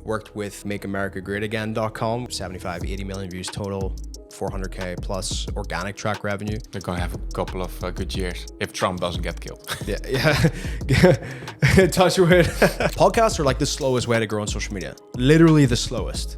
Worked with MakeAmericaGreatAgain.com, 75, 80 million views total, 400K plus organic track revenue. They're going to have a couple of good years if Trump doesn't get killed. Yeah. Touch wood. Podcasts are like the slowest way to grow on social media. Literally the slowest.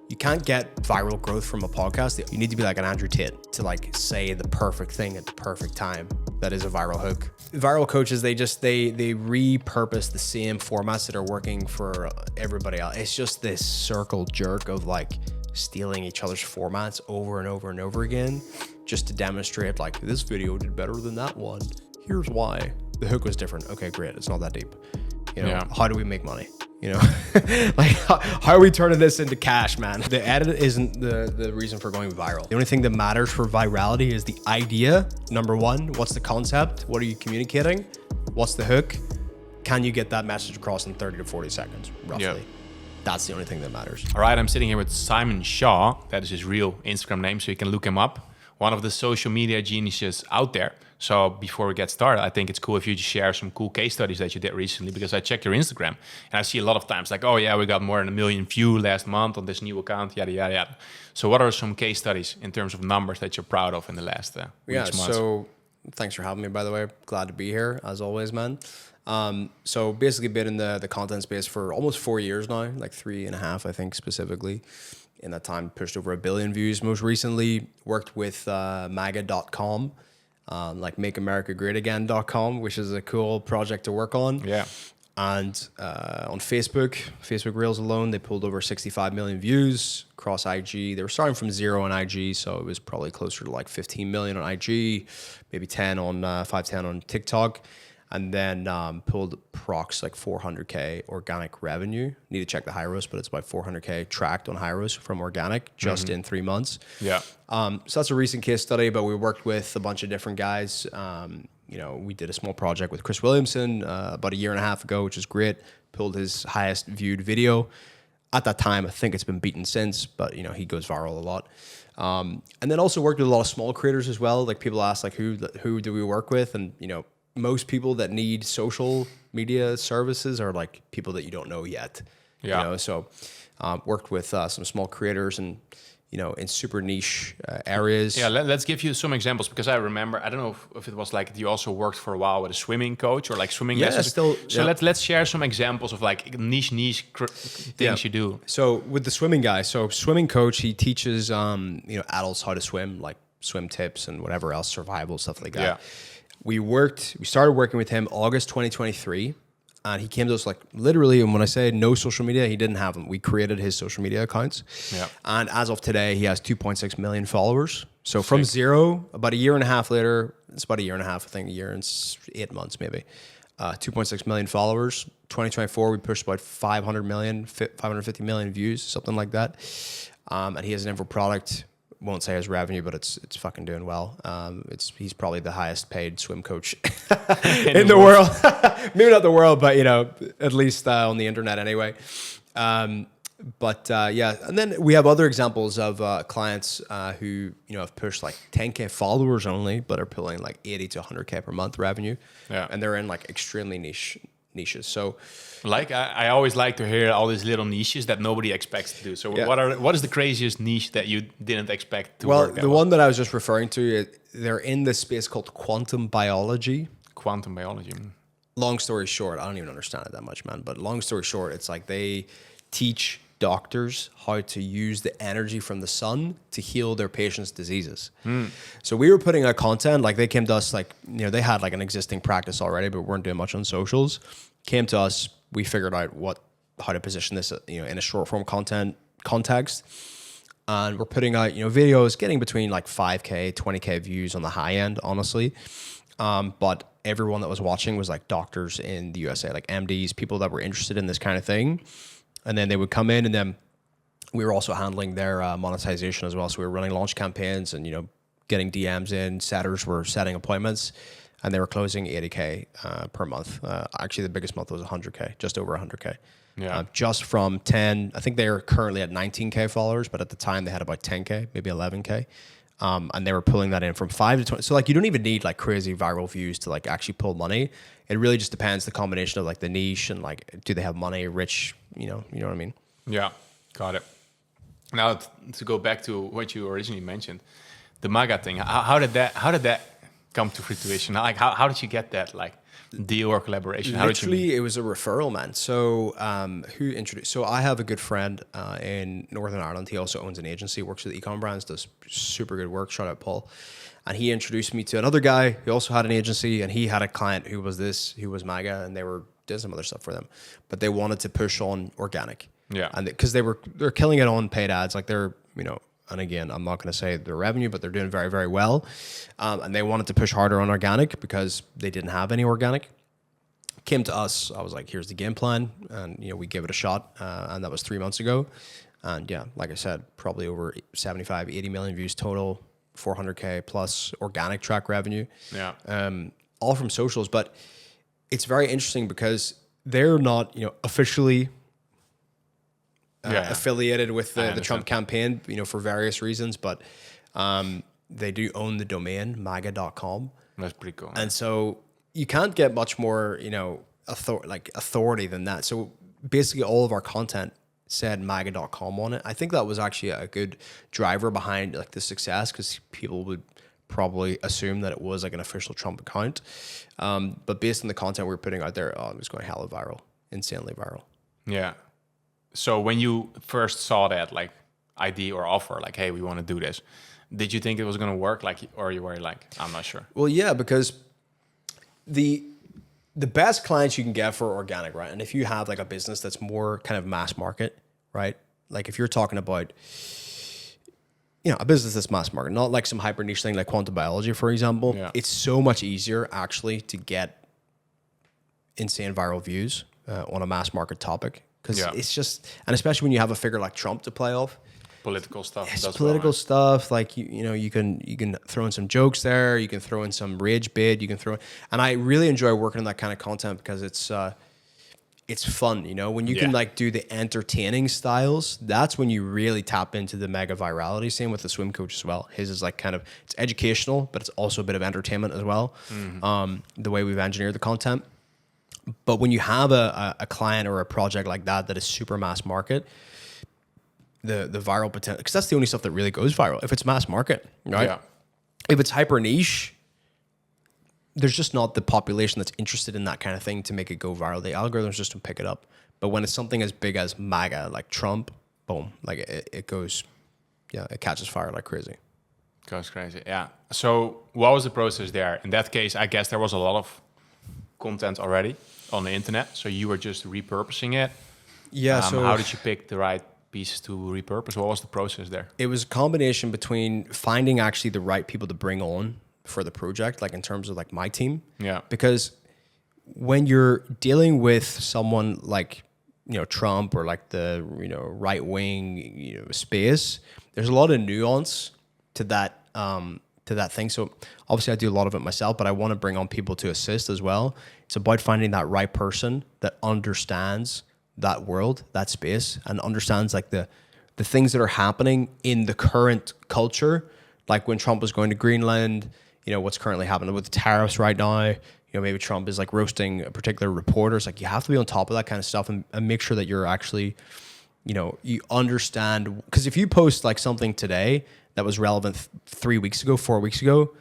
You can't get viral growth from a podcast. You need to be like an Andrew Tate to like say the perfect thing at the perfect time. That is a viral hook. Viral coaches, they repurpose the same formats that are working for everybody else. It's just this circle jerk of like stealing each other's formats over and over and over again, just to demonstrate like this video did better than that one. Here's why. The hook was different. Okay, great. It's not that deep. You know, How do we make money? You know, like how are we turning this into cash, man? The edit isn't the reason for going viral. The only thing that matters for virality is the idea. Number one, what's the concept? What are you communicating? What's the hook? Can you get that message across in 30 to 40 seconds, roughly? Yep. That's the only thing that matters. All right, I'm sitting here with Simon Shaw. That is his real Instagram name, so you can look him up. One of the social media geniuses out there. So before we get started, I think it's cool if you just share some cool case studies that you did recently, because I checked your Instagram and I see a lot of times like, oh yeah, we got more than 1 million views last month on this new account, yada, yada, yada. So what are some case studies in terms of numbers that you're proud of in the last weeks, months? So thanks for having me, by the way. Glad to be here, as always, man. So basically been in the content space for almost 4 years now, like 3.5, I think, specifically. In that time, pushed over 1 billion views. Most recently, worked with MAGA.com, like MakeAmericaGreatAgain.com, which is a cool project to work on. Yeah. And on Facebook Reels alone, they pulled over 65 million views across IG. They were starting from 0 on IG, so it was probably closer to like 15 million on IG, maybe 10 on 5-10 on TikTok. And then pulled prox like 400K organic revenue. Need to check the Hyros, but it's about 400K tracked on Hyros from organic just in 3 months. Yeah. So that's a recent case study, but we worked with a bunch of different guys. You know, we did a small project with Chris Williamson about 1.5 years ago, which is great. Pulled his highest viewed video. At that time, I think it's been beaten since, but you know, he goes viral a lot. And then also worked with a lot of small creators as well. Like people ask like, who do we work with? And you know, most people that need social media services are like people that you don't know yet. Yeah. You know, so worked with some small creators and, you know, in super niche areas. Yeah, let's give you some examples, because I remember, I don't know if it was like you also worked for a while with a swimming coach or like swimming lessons. So let's share some examples of like niche things you do. So with the swimming guy, so swimming coach, he teaches, you know, adults how to swim, like swim tips and whatever else, survival, stuff like that. Yeah. We started working with him August 2023, and he came to us like literally, and when I say no social media, he didn't have them. We created his social media accounts. Yeah. And as of today, he has 2.6 million followers. So from 0, about 1.5 years later, it's about 1.5 years, I think, 1 year and 8 months maybe, 2.6 million followers. 2024, we pushed about 550 million views, something like that. And he has an info product. Won't say his revenue, but it's fucking doing well. He's probably the highest paid swim coach in the world. Maybe not the world, but you know, at least on the internet anyway. But yeah, and then we have other examples of clients who, you know, have pushed like 10K followers only, but are pulling like 80 to 100K per month revenue. Yeah, and they're in like extremely niches. So like I always like to hear all these little niches that nobody expects to do. So what is the craziest niche that you didn't expect to work? Well, the one that I was just referring to, they're in this space called quantum biology. Quantum biology. Long story short, I don't even understand it that much, man. But long story short, it's like they teach doctors how to use the energy from the sun to heal their patients' diseases. So we were putting out content, like they came to us, like, you know, they had like an existing practice already, but weren't doing much on socials. Came to us, we figured out how to position this, you know, in a short form content context. And we're putting out, you know, videos getting between like 5K, 20K views on the high end, honestly. But everyone that was watching was like doctors in the USA, like MDs, people that were interested in this kind of thing. And then they would come in, and then we were also handling their monetization as well. So we were running launch campaigns and, you know, getting DMs in. Setters were setting appointments, and they were closing 80K per month. Actually, the biggest month was 100K, just over 100K. Yeah. Just from 10, I think they're currently at 19K followers, but at the time they had about 10K, maybe 11K. And they were pulling that in from 5 to 20. So like, you don't even need like crazy viral views to like actually pull money. It really just depends the combination of like the niche and like, do they have money, rich, you know what I mean? Yeah, got it. Now to go back to what you originally mentioned, the MAGA thing. How did that come to fruition? Like how did you get that like deal or collaboration? How did you meet? Literally, it was a referral, man. So, who introduced? So, I have a good friend in Northern Ireland. He also owns an agency, works with ecom brands, does super good work. Shout out Paul. And he introduced me to another guy who also had an agency, and he had a client who was MAGA, and they were did some other stuff for them, but they wanted to push on organic. Yeah, and because they're killing it on paid ads, like they're and again, I'm not going to say their revenue, but they're doing very, very well. And they wanted to push harder on organic because they didn't have any organic. Came to us. I was like, here's the game plan. And, we gave it a shot. And that was 3 months ago. And yeah, like I said, probably over 75, 80 million views total, 400K plus organic track revenue. Yeah. All from socials. But it's very interesting because they're not, officially affiliated with the Trump campaign, for various reasons, but they do own the domain MAGA.com. That's pretty cool. And so you can't get much more, authority than that. So basically all of our content said MAGA.com on it. I think that was actually a good driver behind like the success, because people would probably assume that it was like an official Trump account. But based on the content we were putting out there, it was going hella viral, insanely viral. Yeah. So when you first saw that like idea or offer, like, hey, we want to do this, did you think it was going to work? Like, or you were like, I'm not sure. Well, yeah, because the best clients you can get for organic, right? And if you have like a business that's more kind of mass market, right? Like if you're talking about, a business that's mass market, not like some hyper niche thing like quantum biology, for example, it's so much easier actually to get insane viral views on a mass market topic. Because it's just, and especially when you have a figure like Trump to play off, political stuff. It's political stuff. Like you can throw in some jokes there. You can throw in some rage bid. You can throw in, and I really enjoy working on that kind of content because it's fun. When you can like do the entertaining styles, that's when you really tap into the mega virality. Same with the swim coach as well. His is like kind of, it's educational, but it's also a bit of entertainment as well. The way we've engineered the content. But when you have a client or a project like that is super mass market, the viral potential, because that's the only stuff that really goes viral. If it's mass market, right? Yeah. If it's hyper niche, there's just not the population that's interested in that kind of thing to make it go viral. The algorithms just don't pick it up. But when it's something as big as MAGA, like Trump, boom, like it goes, it catches fire like crazy. Goes crazy, yeah. So what was the process there? In that case, I guess there was a lot of content already on the internet, so you were just repurposing it. Yeah. So how did you pick the right pieces to repurpose? What was the process there? It was a combination between finding actually the right people to bring on for the project, like in terms of like my team. Yeah. Because when you're dealing with someone like Trump or like the right wing space, there's a lot of nuance to that thing. So obviously I do a lot of it myself, but I want to bring on people to assist as well. It's about finding that right person that understands that world, that space, and understands like the things that are happening in the current culture. Like when Trump was going to Greenland, what's currently happening with the tariffs right now. Maybe Trump is like roasting a particular reporter. It's like you have to be on top of that kind of stuff and make sure that you're actually, you understand. Because if you post like something today that was relevant 3 weeks ago, 4 weeks ago,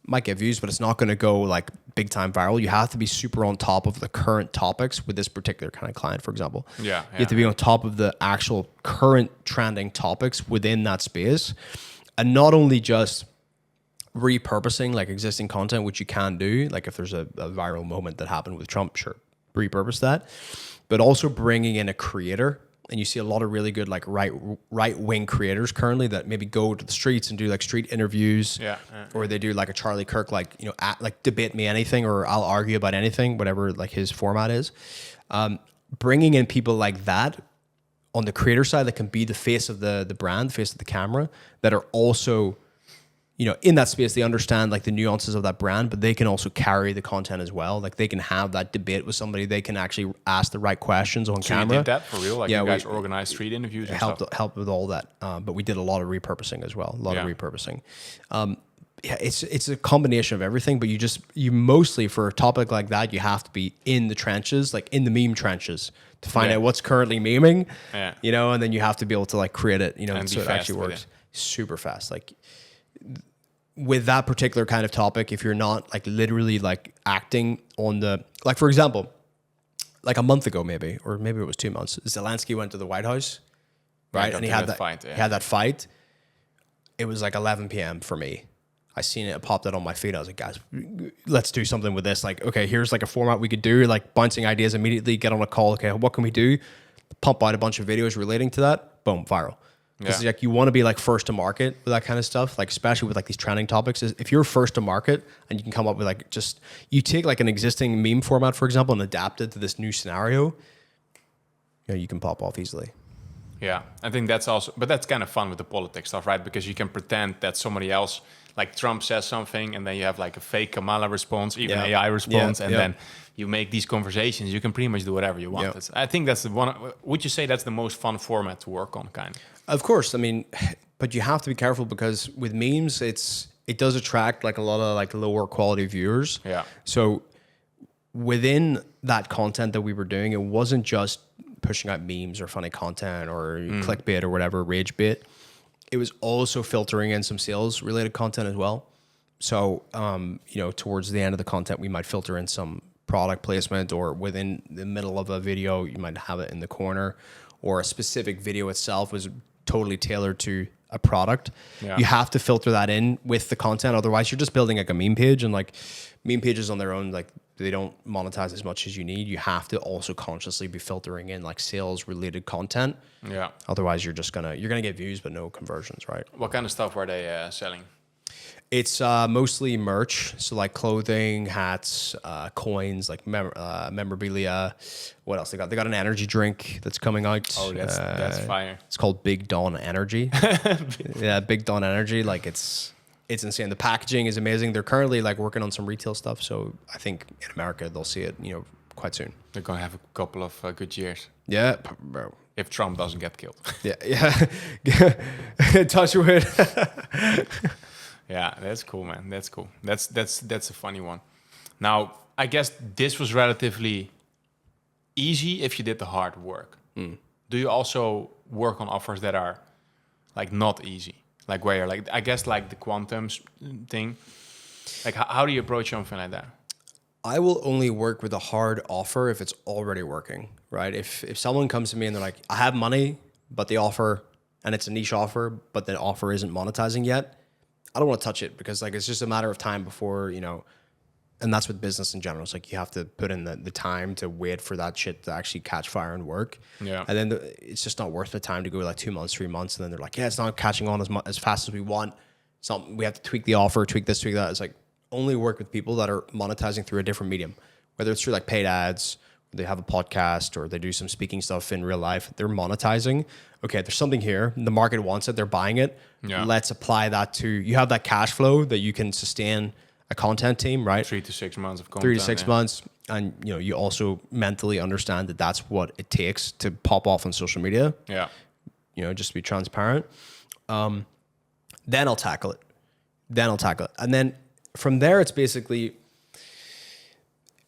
might get views, but it's not going to go like big time viral. You have to be super on top of the current topics with this particular kind of client, for example. Yeah. You have to be on top of the actual current trending topics within that space, and not only just repurposing like existing content, which you can do. Like if there's a viral moment that happened with Trump, sure, repurpose that, but also bringing in a creator. And you see a lot of really good like right wing creators currently that maybe go to the streets and do like street interviews, or they do like a Charlie Kirk, like like debate me anything, or I'll argue about anything, whatever like his format is. Bringing in people like that on the creator side that can be the face of the brand, the face of the camera, that are also in that space. They understand like the nuances of that brand, but they can also carry the content as well. Like they can have that debate with somebody. They can actually ask the right questions on camera. You did that for real? Like you guys organized street interviews and helped with all that. But we did a lot of repurposing as well. A lot of repurposing. It's a combination of everything, but you mostly, for a topic like that, you have to be in the trenches, like in the meme trenches, to find out what's currently memeing, Yeah. you know, and then you have to be able to like create it, you know, And so be it fast actually with works super fast. Like with that particular kind of topic, if you're not like literally like acting on the, like for example, like a month ago maybe, or maybe it was 2 months, Zelensky went to the White House, right? And he had that fight. He had that fight. It was like 11 p.m. for me. I seen it popped out on my feed. I was like, guys, let's do something with this. Like, okay, here's like a format we could do, like bouncing ideas immediately, get on a call. Okay, what can we do? Pump out a bunch of videos relating to that. Boom, viral. Because like you want to be like first to market with that kind of stuff, like especially with like these trending topics. Is if you're first to market and you can come up with like just, you take like an existing meme format, for example, and adapt it to this new scenario, you know, you can pop off easily. Yeah, I think that's also, but that's kind of fun with the politics stuff, right? Because you can pretend that somebody else, like Trump says something, and then you have like a fake Kamala response, even AI response, and then you make these conversations. You can pretty much do whatever you want. I think that's the one. Would you say that's the most fun format to work on, kind of? Of course, I mean, but you have to be careful because with memes, it does attract like a lot of like lower quality viewers. Yeah. So within that content that we were doing, it wasn't just pushing out memes or funny content or clickbait or whatever, rage bait. It was also filtering in some sales related content as well. So, you know, towards the end of the content, we might filter in some product placement, or within the middle of a video, you might have it in the corner, or a specific video itself was totally tailored to a product. You have to filter that in with the content. Otherwise, you're just building like a meme page, and like meme pages on their own, like they don't monetize as much as you need. You have to also consciously be filtering in like sales related content. Yeah. Otherwise, you're gonna get views but no conversions, right? What kind of stuff were they selling? It's mostly merch, so like clothing, hats, coins, like memorabilia. What else they got? They got an energy drink that's coming out. Oh, that's fire. It's called Big Dawn Energy. Yeah, Big Dawn Energy. Like it's insane. The packaging is amazing. They're currently like working on some retail stuff, so I think in America they'll see it, you know, quite soon. They're gonna have a couple of good years. Yeah, bro. If Trump doesn't get killed. Yeah. Touch wood. Yeah, that's cool, man. That's cool. That's a funny one. Now, I guess this was relatively easy if you did the hard work. Do you also work on offers that are like not easy? Like where you're like, I guess like the quantums thing. Like how do you approach something like that? I will only work with a hard offer if it's already working, right? If someone comes to me and they're like, I have money, but the offer, and it's a niche offer, but the offer isn't monetizing yet, I don't want to touch it, because like it's just a matter of time before, you know, and that's with business in general. It's like you have to put in the time to wait for that shit to actually catch fire and work. Yeah. And then it's just not worth the time to go like 2 months, 3 months, and then they're like, yeah, it's not catching on as fast as we want. We have to tweak the offer, tweak this, tweak that. It's like only work with people that are monetizing through a different medium, whether it's through like paid ads, they have a podcast, or they do some speaking stuff in real life. They're monetizing. Okay, there's something here. The market wants it. They're buying it. Yeah. Let's apply that to, you have that cash flow that you can sustain a content team, right? 3 to 6 months of content. 3 to 6 months. And, you know, you also mentally understand that that's what it takes to pop off on social media. Yeah. You know, just to be transparent. Then I'll tackle it. And then from there, it's basically,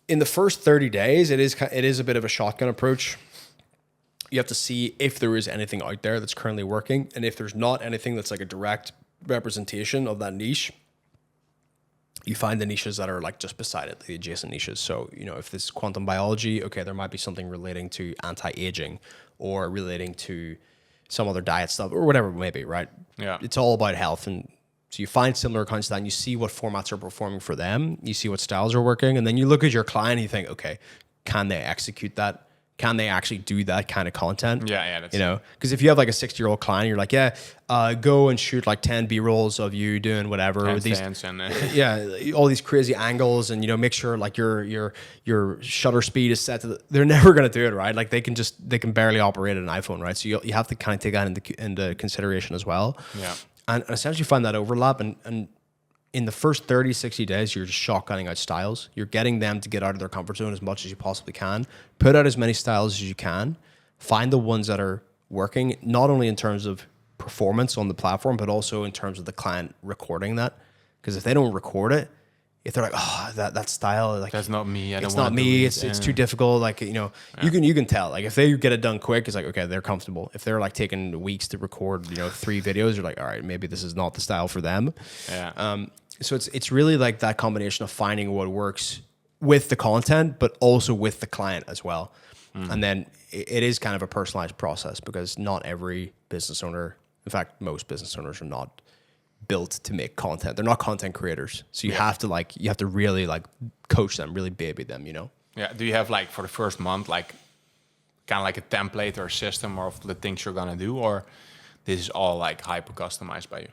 in the first 30 days, it is a bit of a shotgun approach. You have to see if there is anything out there that's currently working. And if there's not anything that's like a direct representation of that niche, you find the niches that are like just beside it, the adjacent niches. So, you know, if this is quantum biology, okay, there might be something relating to anti-aging or relating to some other diet stuff or whatever it may be, right? Yeah. It's all about health. And so you find similar accounts to that and you see what formats are performing for them. You see what styles are working. And then you look at your client and you think, okay, can they execute that? Can they actually do that kind of content? Yeah. That's, you know, because if you have like a 60-year-old client, you're like, yeah, go and shoot like 10 B-rolls of you doing whatever. With these, yeah, all these crazy angles, and, you know, make sure like your shutter speed is set to they're never going to do it, right? Like they can barely operate an iPhone, right? So you have to kind of take that into consideration as well. Yeah. And essentially find that overlap, and in the first 30, 60 days, you're just shotgunning out styles. You're getting them to get out of their comfort zone as much as you possibly can. Put out as many styles as you can. Find the ones that are working, not only in terms of performance on the platform, but also in terms of the client recording that. Because if they don't record it, if they're like, oh, that style, like That's not me. It's not me. It's too difficult. Like, you know, you can tell. Like if they get it done quick, it's like, okay, they're comfortable. If they're like taking weeks to record, you know, 3 videos, you're like, all right, maybe this is not the style for them. Yeah. So it's really like that combination of finding what works with the content, but also with the client as well. And then it is kind of a personalized process because not every business owner, in fact, most business owners are not built to make content. They're not content creators. So you have to really like coach them, really baby them, you know? Yeah. Do you have like for the first month, like kind of like a template or a system of the things you're going to do, or this is all like hyper customized by you?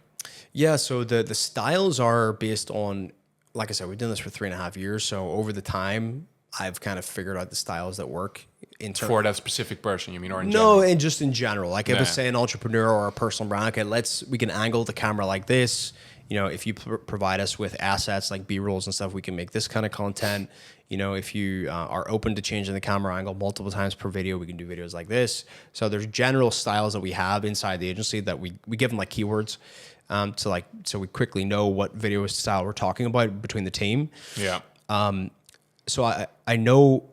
Yeah. So the styles are based on, like I said, we've done this for 3.5 years. So over the time, I've kind of figured out the styles that work in terms for that specific person, you mean, or in general? No, and just in general. Like if it's say an entrepreneur or a personal brand, okay, we can angle the camera like this. You know, if you provide us with assets like B-rolls and stuff, we can make this kind of content. You know, if you are open to changing the camera angle multiple times per video, we can do videos like this. So there's general styles that we have inside the agency that we give them like keywords. So we quickly know what video style we're talking about between the team. Yeah. So I know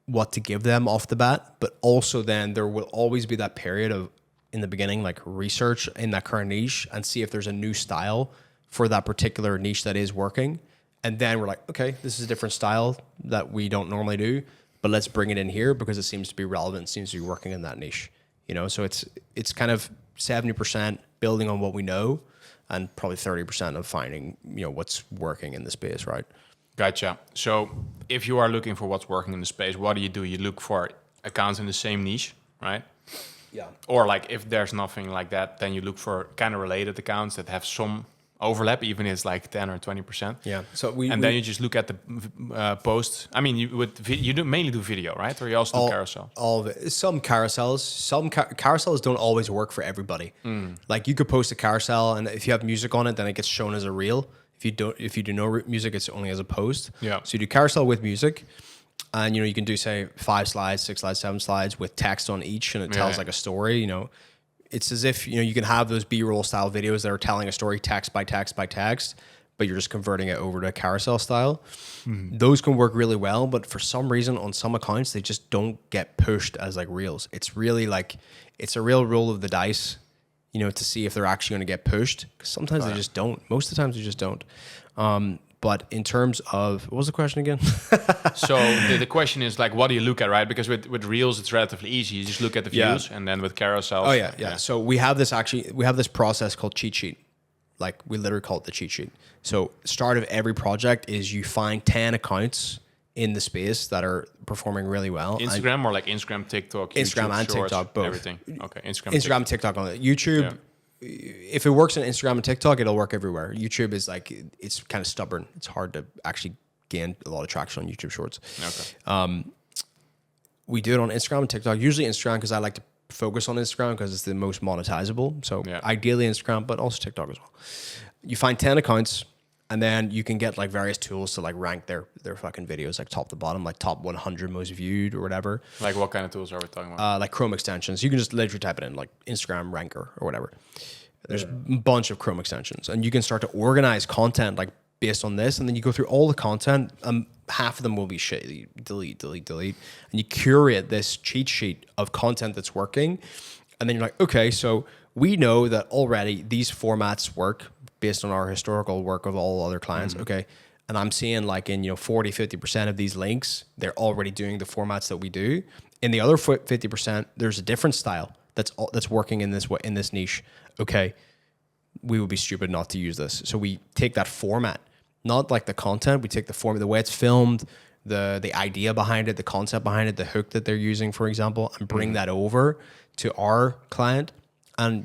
what to give them off the bat, but also then there will always be that period of, in the beginning, like research in that current niche and see if there's a new style for that particular niche that is working. And then we're like, okay, this is a different style that we don't normally do, but let's bring it in here because it seems to be relevant, seems to be working in that niche. You know, so it's kind of 70% building on what we know and probably 30% of finding, you know, what's working in the space, right? Gotcha. So if you are looking for what's working in the space, what do? You look for accounts in the same niche, right? Yeah. Or like if there's nothing like that, then you look for kind of related accounts that have some overlap, even if it's like 10 or 20%. Yeah. So then you just look at the posts. I mean, you do mainly do video, right? Or you also do carousel? All of it. Some carousels. Some carousels don't always work for everybody. Like you could post a carousel, and if you have music on it, then it gets shown as a reel. If you do no music, it's only as a post. Yeah. So you do carousel with music, and you know you can do say 5 slides, 6 slides, 7 slides with text on each, and it tells like a story. You know, it's as if you can have those B-roll style videos that are telling a story text by text by text, but you're just converting it over to a carousel style. Those can work really well, but for some reason on some accounts they just don't get pushed as like reels. It's really like it's a real roll of the dice. You know, to see if they're actually going to get pushed. Because sometimes they just don't. Most of the times they just don't. But in terms of, what was the question again? So the question is like, what do you look at, right? Because with reels, it's relatively easy. You just look at the views, and then with carousels. Oh yeah. So we have this process called cheat sheet. Like we literally call it the cheat sheet. So start of every project is you find 10 accounts in the space that are performing really well. Instagram or like Instagram, TikTok, Instagram YouTube, and Shorts, TikTok, both. Everything. Okay, Instagram, TikTok on it. YouTube, if it works on Instagram and TikTok, it'll work everywhere. YouTube is like, it's kind of stubborn. It's hard to actually gain a lot of traction on YouTube Shorts. Okay. We do it on Instagram and TikTok. Usually Instagram because I like to focus on Instagram because it's the most monetizable. So ideally Instagram, but also TikTok as well. You find 10 accounts. And then you can get like various tools to like rank their fucking videos, like top to bottom, like top 100 most viewed or whatever. Like what kind of tools are we talking about? Like Chrome extensions. You can just literally type it in, like Instagram ranker or whatever. There's a bunch of Chrome extensions, and you can start to organize content like based on this. And then you go through all the content. Half of them will be shit. You delete, and you curate this cheat sheet of content that's working. And then you're like, okay, so we know that already these formats work based on our historical work of all other clients. Okay. And I'm seeing like in, 40, 50% of these links, they're already doing the formats that we do. In the other 50%, there's a different style that's working in this niche. Okay. We would be stupid not to use this. So we take that format, not like the content. We take the format, the way it's filmed, the idea behind it, the concept behind it, the hook that they're using, for example, and bring that over to our client. And,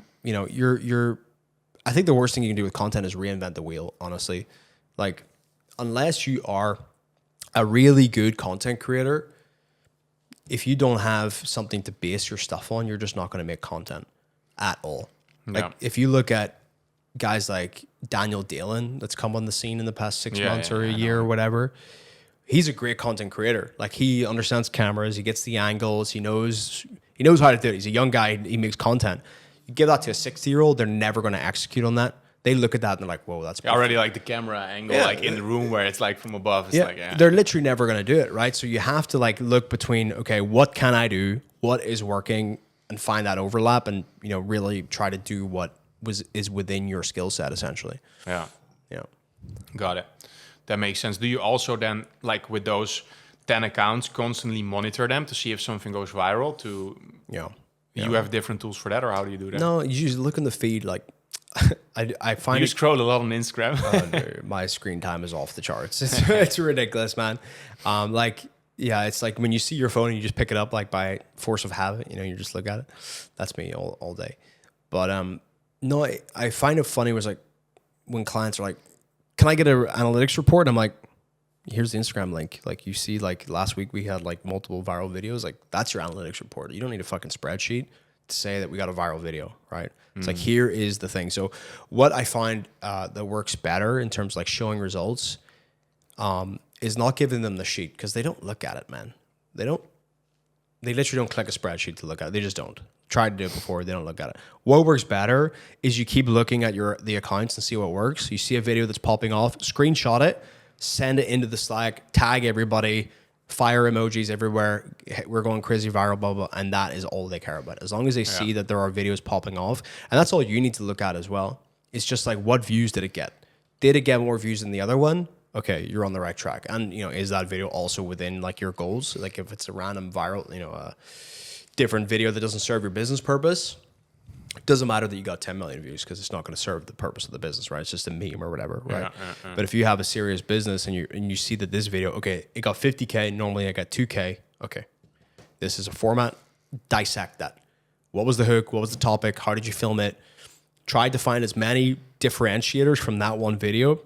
I think the worst thing you can do with content is reinvent the wheel, honestly. Like, unless you are a really good content creator, if you don't have something to base your stuff on, you're just not going to make content at all. Like, if you look at guys like Daniel Dalen that's come on the scene in the past 6 months or a year or whatever, he's a great content creator. Like, he understands cameras, he gets the angles, he knows how to do it. He's a young guy, he makes content. You give that to a 60-year-old, they're never going to execute on that. they look at that and they're like, whoa, that's Already like the camera angle, like in the room where it's like from above. It's like, they're literally never going to do it, right? So you have to like look between, okay, what can I do? What is working? And find that overlap and, you know, really try to do what is within your skill set, essentially. Yeah. Yeah. Got it. That makes sense. Do you also then, like with those 10 accounts, constantly monitor them to see if something goes viral? You have different tools for that, or how do you do that? No, you just look in the feed. Like, I find you scroll a lot on Instagram. My screen time is off the charts. It's ridiculous, man. It's like when you see your phone and you just pick it up like by force of habit, you know, you just look at it. That's me all day. But no, I find it funny was like when clients are like, can I get an analytics report? I'm like, here's the Instagram link. Like you see, like last week we had like multiple viral videos. Like that's your analytics report. You don't need a fucking spreadsheet to say that we got a viral video, right? It's like, here is the thing. So what I find that works better in terms of like showing results is not giving them the sheet, because they don't look at it, man. They literally don't click a spreadsheet to look at it. They just don't. Tried to do it before, they don't look at it. What works better is you keep looking at the accounts and see what works. You see a video that's popping off, screenshot it, send it into the Slack, tag everybody, fire emojis everywhere. We're going crazy viral, blah, blah. And that is all they care about. As long as they see that there are videos popping off. And that's all you need to look at as well. It's just like, what views did it get? Did it get more views than the other one? Okay, you're on the right track. And, you know, is that video also within like your goals? Like if it's a random viral, you know, different video that doesn't serve your business purpose, it doesn't matter that you got 10 million views, because it's not going to serve the purpose of the business, right? It's just a meme or whatever, right? But if you have a serious business and you see that this video, okay, it got 50K, normally I got 2K. Okay, this is a format, dissect that. What was the hook? What was the topic? How did you film it? Tried to find as many differentiators from that one video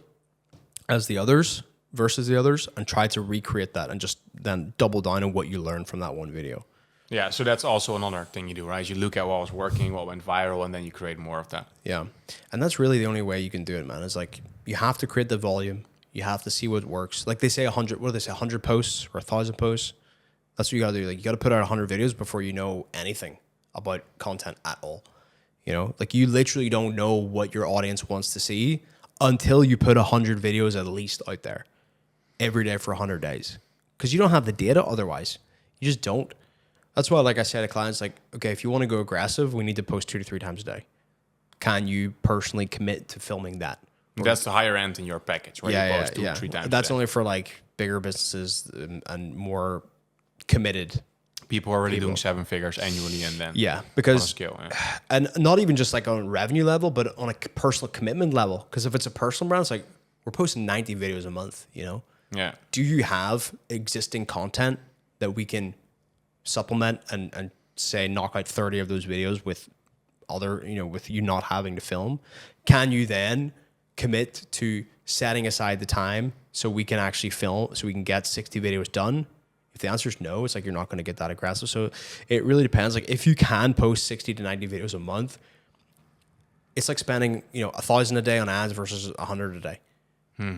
as the others versus the others, and try to recreate that and just then double down on what you learned from that one video. Yeah, so that's also another thing you do, right? You look at what was working, what went viral, and then you create more of that. Yeah. And that's really the only way you can do it, man. It's like, you have to create the volume. You have to see what works. Like they say 100, what do they say, 100 posts or 1,000 posts? That's what you got to do. Like you got to put out 100 videos before you know anything about content at all. You know, like you literally don't know what your audience wants to see until you put 100 videos at least out there every day for 100 days. Because you don't have the data otherwise. You just don't. That's why, like I said to clients, like, okay, if you want to go aggressive, we need to post 2 to 3 times a day. Can you personally commit to filming that? That's the higher end in your package, where you post 2 or 3 times That's a day. only for like bigger businesses and more committed people are already doing 7 figures annually, and then because on a scale, and not even just like on a revenue level, but on a personal commitment level. Because if it's a personal brand, it's like we're posting 90 videos a month. You know, do you have existing content that we can supplement and say knock out 30 of those videos with other, you know, with you not having to film? Can you then commit to setting aside the time so we can actually film, so we can get 60 videos done? If the answer is no, it's like you're not going to get that aggressive. So it really depends. Like if you can post 60 to 90 videos a month, it's like spending, you know, 1,000 a day on ads versus 100 a day.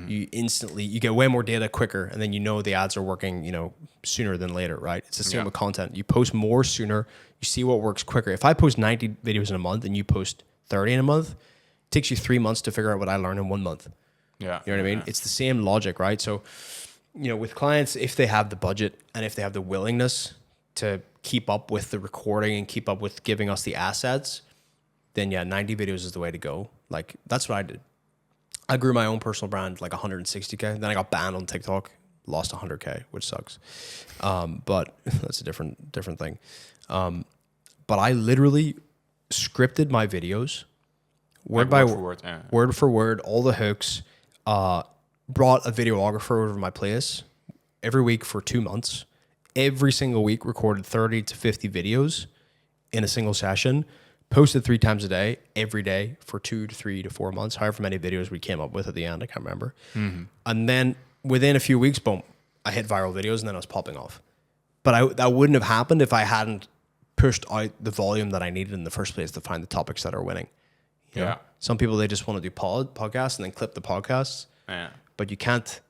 You get way more data quicker, and then you know the ads are working, you know, sooner than later, right? It's the same with content. You post more sooner, you see what works quicker. If I post 90 videos in a month and you post 30 in a month, it takes you 3 months to figure out what I learned in 1 month. Yeah. You know what I mean? It's the same logic, right? So, you know, with clients, if they have the budget and if they have the willingness to keep up with the recording and keep up with giving us the assets, then 90 videos is the way to go. Like that's what I did. I grew my own personal brand like 160K. Then I got banned on TikTok, lost 100K, which sucks. But that's a different thing. But I literally scripted my videos word for word, all the hooks, brought a videographer over to my place every week for 2 months. Every single week recorded 30 to 50 videos in a single session. Posted 3 times a day, every day for 2 to 3 to 4 months, however many videos we came up with at the end, I can't remember. And then within a few weeks, boom, I hit viral videos and then I was popping off. But that wouldn't have happened if I hadn't pushed out the volume that I needed in the first place to find the topics that are winning. You know? Some people, they just want to do podcasts and then clip the podcasts. But you can't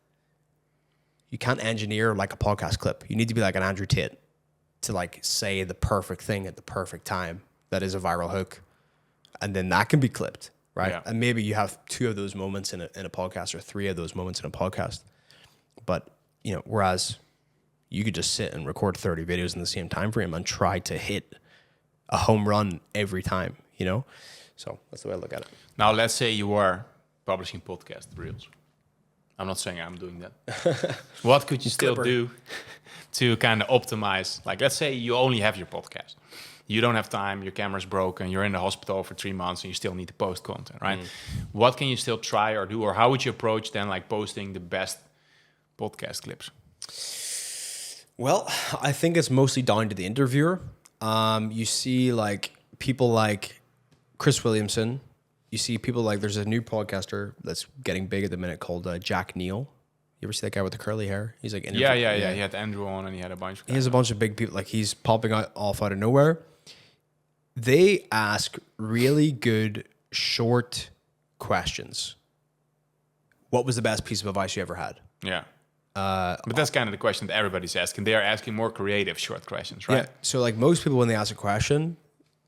engineer like a podcast clip. You need to be like an Andrew Tate to like say the perfect thing at the perfect time. That is a viral hook, and then that can be clipped. right? Yeah. And maybe you have 2 of those moments in a podcast or 3 of those moments in a podcast. But, you know, whereas you could just sit and record 30 videos in the same time frame and try to hit a home run every time, you know? So that's the way I look at it. Now, let's say you are publishing podcast reels. I'm not saying I'm doing that. What could you still do to kind of optimize? Like, let's say you only have your podcast. You don't have time, your camera's broken, you're in the hospital for 3 months and you still need to post content, right? What can you still try or do? Or how would you approach then like posting the best podcast clips? Well, I think it's mostly down to the interviewer. You see like people like Chris Williamson. You see people like, there's a new podcaster that's getting big at the minute called Jack Neal. You ever see that guy with the curly hair? He's like, Yeah. He had Andrew on and he had a bunch of guys. He has a bunch of big people, like he's popping off out of nowhere. They ask really good short questions. What was the best piece of advice you ever had? Yeah. But that's kind of the question that everybody's asking. They are asking more creative short questions, right? Yeah. So like most people, when they ask a question,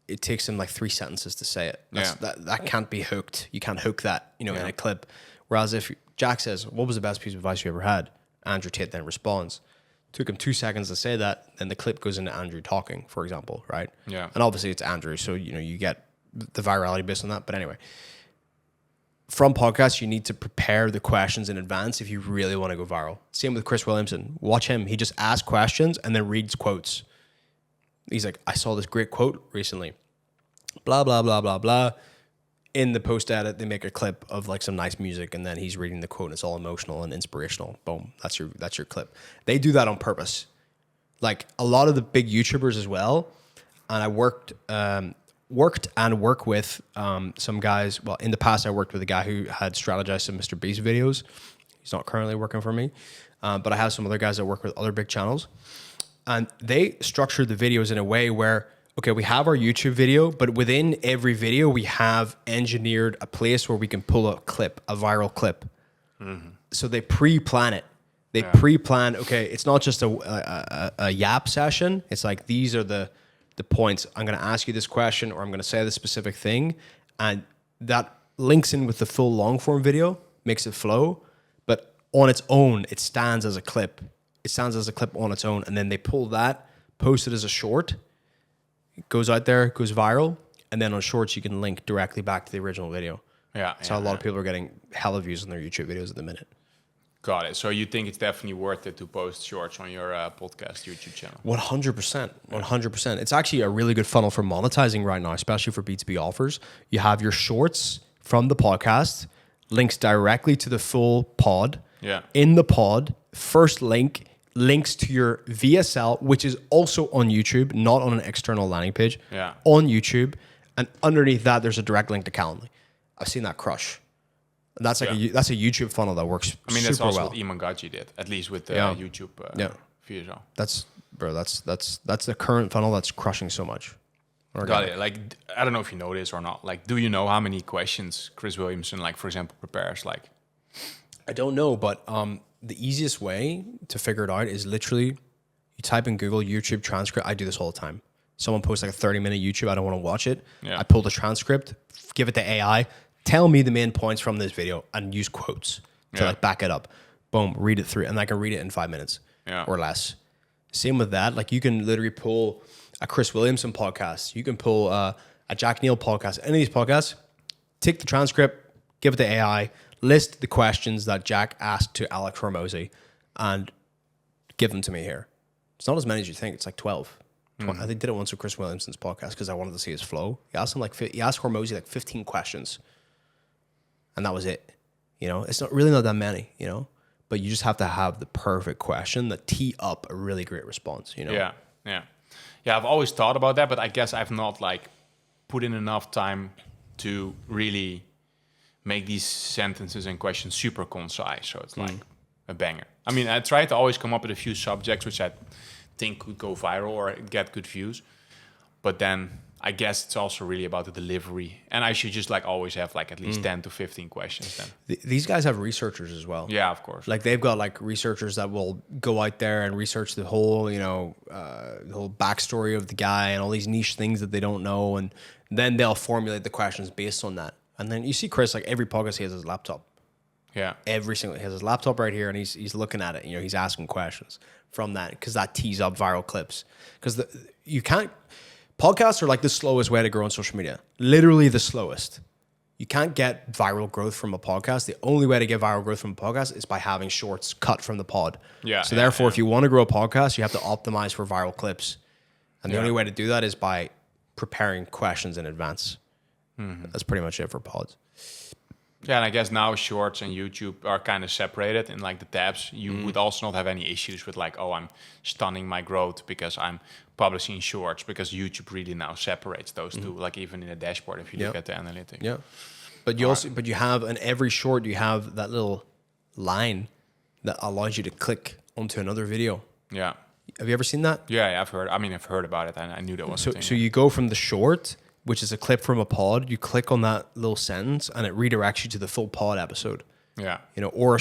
it takes them like 3 sentences to say it. That can't be hooked. You can't hook that, you know, in a clip. Whereas if Jack says, what was the best piece of advice you ever had? Andrew Tate then responds. Took him 2 seconds to say that, and the clip goes into Andrew talking, for example, right? Yeah. And obviously it's Andrew, so you know you get the virality based on that. But anyway, from podcasts, you need to prepare the questions in advance if you really want to go viral. Same with Chris Williamson. Watch him. He just asks questions and then reads quotes. He's like, I saw this great quote recently. Blah, blah, blah, blah, blah. In the post edit, they make a clip of like some nice music, and then he's reading the quote, and it's all emotional and inspirational. Boom, that's your clip. They do that on purpose. Like a lot of the big YouTubers as well. And I work with some guys. Well, in the past, I worked with a guy who had strategized some Mr. Beast videos. He's not currently working for me, but I have some other guys that work with other big channels, and they structured the videos in a way where, okay, we have our YouTube video, but within every video, we have engineered a place where we can pull a clip, a viral clip. Mm-hmm. So they pre-plan it. They pre-plan, okay, it's not just a yap session. It's like, these are the points. I'm going to ask you this question, or I'm going to say this specific thing. And that links in with the full long form video, makes it flow. But on its own, it stands as a clip. It stands as a clip on its own. And then they pull that, post it as a short. It goes out there, goes viral, and then on shorts you can link directly back to the original video. Yeah. So a lot of people are getting hella views on their YouTube videos at the minute. Got it. So you think it's definitely worth it to post shorts on your podcast YouTube channel? 100%. 100%. It's actually a really good funnel for monetizing right now, especially for B2B offers. You have your shorts from the podcast, links directly to the full pod. Yeah. In the pod, first link links to your VSL, which is also on YouTube, not on an external landing page. Yeah. On YouTube, and underneath that, there's a direct link to Calendly. I've seen that crush. That's like that's a YouTube funnel that works. I mean, that's super also well. what Iman Gaji did, at least with the YouTube VSL. That's the current funnel that's crushing so much. Got it. Like, I don't know if you know this or not. Like, do you know how many questions Chris Williamson, like, for example, prepares? Like, I don't know, but the easiest way to figure it out is literally you type in Google YouTube transcript. I do this all the time. Someone posts like a 30-minute YouTube. I don't want to watch it. Yeah. I pull the transcript, give it to AI, tell me the main points from this video, and use quotes to like back it up. Boom, read it through, and I can read it in 5 minutes or less. Same with that. Like, you can literally pull a Chris Williamson podcast. You can pull a Jack Neal podcast. Any of these podcasts, take the transcript, give it to AI, list the questions that Jack asked to Alex Hormozy, and give them to me here. It's not as many as you think. It's like 12. I did it once with Chris Williamson's podcast because I wanted to see his flow. He asked Hormozy like 15 questions, and that was it. You know, it's not that many. You know, but you just have to have the perfect question that tee up a really great response. You know. Yeah. I've always thought about that, but I guess I've not like put in enough time to really make these sentences and questions super concise. So it's like a banger. I mean, I try to always come up with a few subjects which I think could go viral or get good views. But then I guess it's also really about the delivery. And I should just like always have like at least 10 to 15 questions then. These guys have researchers as well. Yeah, of course. Like, they've got like researchers that will go out there and research the whole, the whole backstory of the guy and all these niche things that they don't know. And then they'll formulate the questions based on that. And then you see Chris, like every podcast, he has his laptop. Yeah. Every single, he has his laptop right here, and he's looking at it. You know, he's asking questions from that because that tees up viral clips. Because you can't. Podcasts are like the slowest way to grow on social media. Literally the slowest. You can't get viral growth from a podcast. The only way to get viral growth from a podcast is by having shorts cut from the pod. Yeah. So therefore, if you want to grow a podcast, you have to optimize for viral clips. And the only way to do that is by preparing questions in advance. That's pretty much it for pods. Yeah, and I guess now Shorts and YouTube are kind of separated in like the tabs. You would also not have any issues with like, oh, I'm stunning my growth because I'm publishing Shorts, because YouTube really now separates those two, like even in the dashboard if you look at the analytics. Yeah. But you also, but you have, in every short, you have that little line that allows you to click onto another video. Yeah. Have you ever seen that? Yeah, I've heard. I mean, I've heard about it, and I knew that was a thing. So you go from the short, which is a clip from a pod, you click on that little sentence, and it redirects you to the full pod episode. Yeah. You know, or a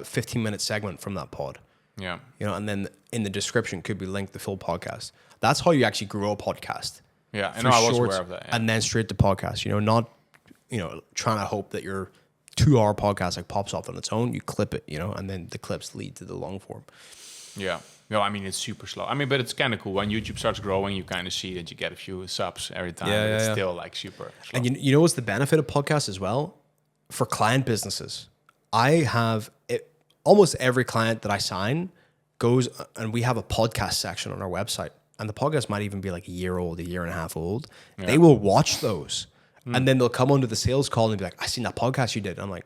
15-minute segment from that pod. Yeah. You know, and then in the description could be linked the full podcast. That's how you actually grow a podcast. Yeah, and I was aware of that. Yeah. And then straight to podcast. You know, not trying to hope that your 2-hour podcast like pops off on its own. You clip it, you know, and then the clips lead to the long form. Yeah. No, I mean, it's super slow. I mean, but it's kind of cool. When YouTube starts growing, you kind of see that you get a few subs every time. Yeah, it's still like super slow. And you know what's the benefit of podcasts as well? For client businesses, I have almost every client that I sign goes, and we have a podcast section on our website. And the podcast might even be like a year old, a year and a half old. Yeah. They will watch those. And then they'll come onto the sales call and be like, I seen that podcast you did. And I'm like,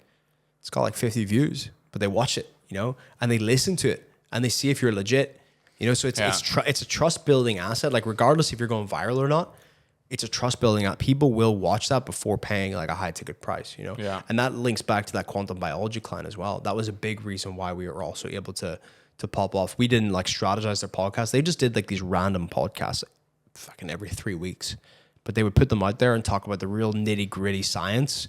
it's got like 50 views, but they watch it, you know, and they listen to it and they see if you're legit, you know, so it's a trust building asset. Like regardless if you're going viral or not, it's a trust building app. People will watch that before paying like a high ticket price, you know? Yeah. And that links back to that quantum biology client as well. That was a big reason why we were also able to pop off. We didn't like strategize their podcast. They just did like these random podcasts fucking every 3 weeks. But they would put them out there and talk about the real nitty gritty science.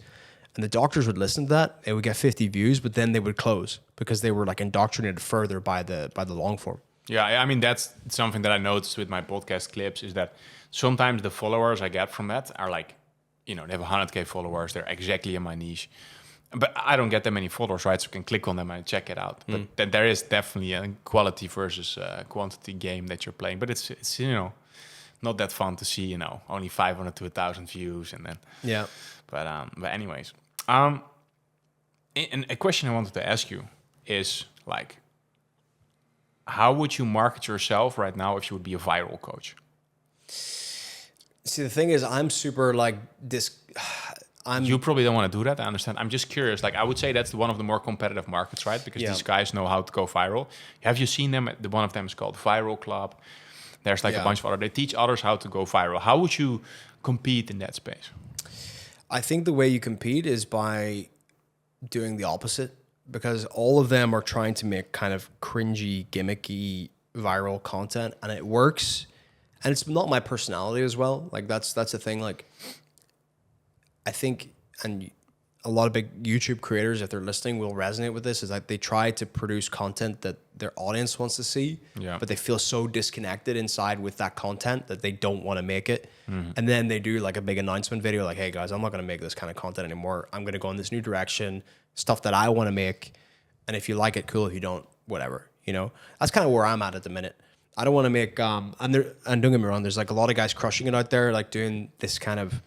And the doctors would listen to that. They would get 50 views, but then they would close because they were like indoctrinated further by the long form. Yeah, I mean, that's something that I noticed with my podcast clips is that sometimes the followers I get from that are like, you know, they have 100K followers. They're exactly in my niche. But I don't get that many followers, right? So I can click on them and check it out. But then there is definitely a quality versus quantity game that you're playing. But it's you know, not that fun to see, you know, only 500 to 1,000 views and then. Yeah. But anyways, and a question I wanted to ask you is like, how would you market yourself right now if you would be a viral coach? See, the thing is, I'm super like this. You probably don't want to do that. I understand. I'm just curious. Like, I would say that's one of the more competitive markets, right? Because these guys know how to go viral. Have you seen them? The one of them is called Viral Club. There's like a bunch of other. They teach others how to go viral. How would you compete in that space? I think the way you compete is by doing the opposite, because all of them are trying to make kind of cringy, gimmicky, viral content, and it works. And it's not my personality as well. Like that's the thing. Like I think, and a lot of big YouTube creators, if they're listening, will resonate with this, is that they try to produce content that their audience wants to see, but they feel so disconnected inside with that content that they don't want to make it. And then they do like a big announcement video like, hey guys, I'm not going to make this kind of content anymore. I'm going to go in this new direction, stuff that I want to make. And if you like it, cool. If you don't, whatever, you know, that's kind of where I'm at the minute. I don't want to make, and don't get me wrong, there's like a lot of guys crushing it out there, like doing this kind of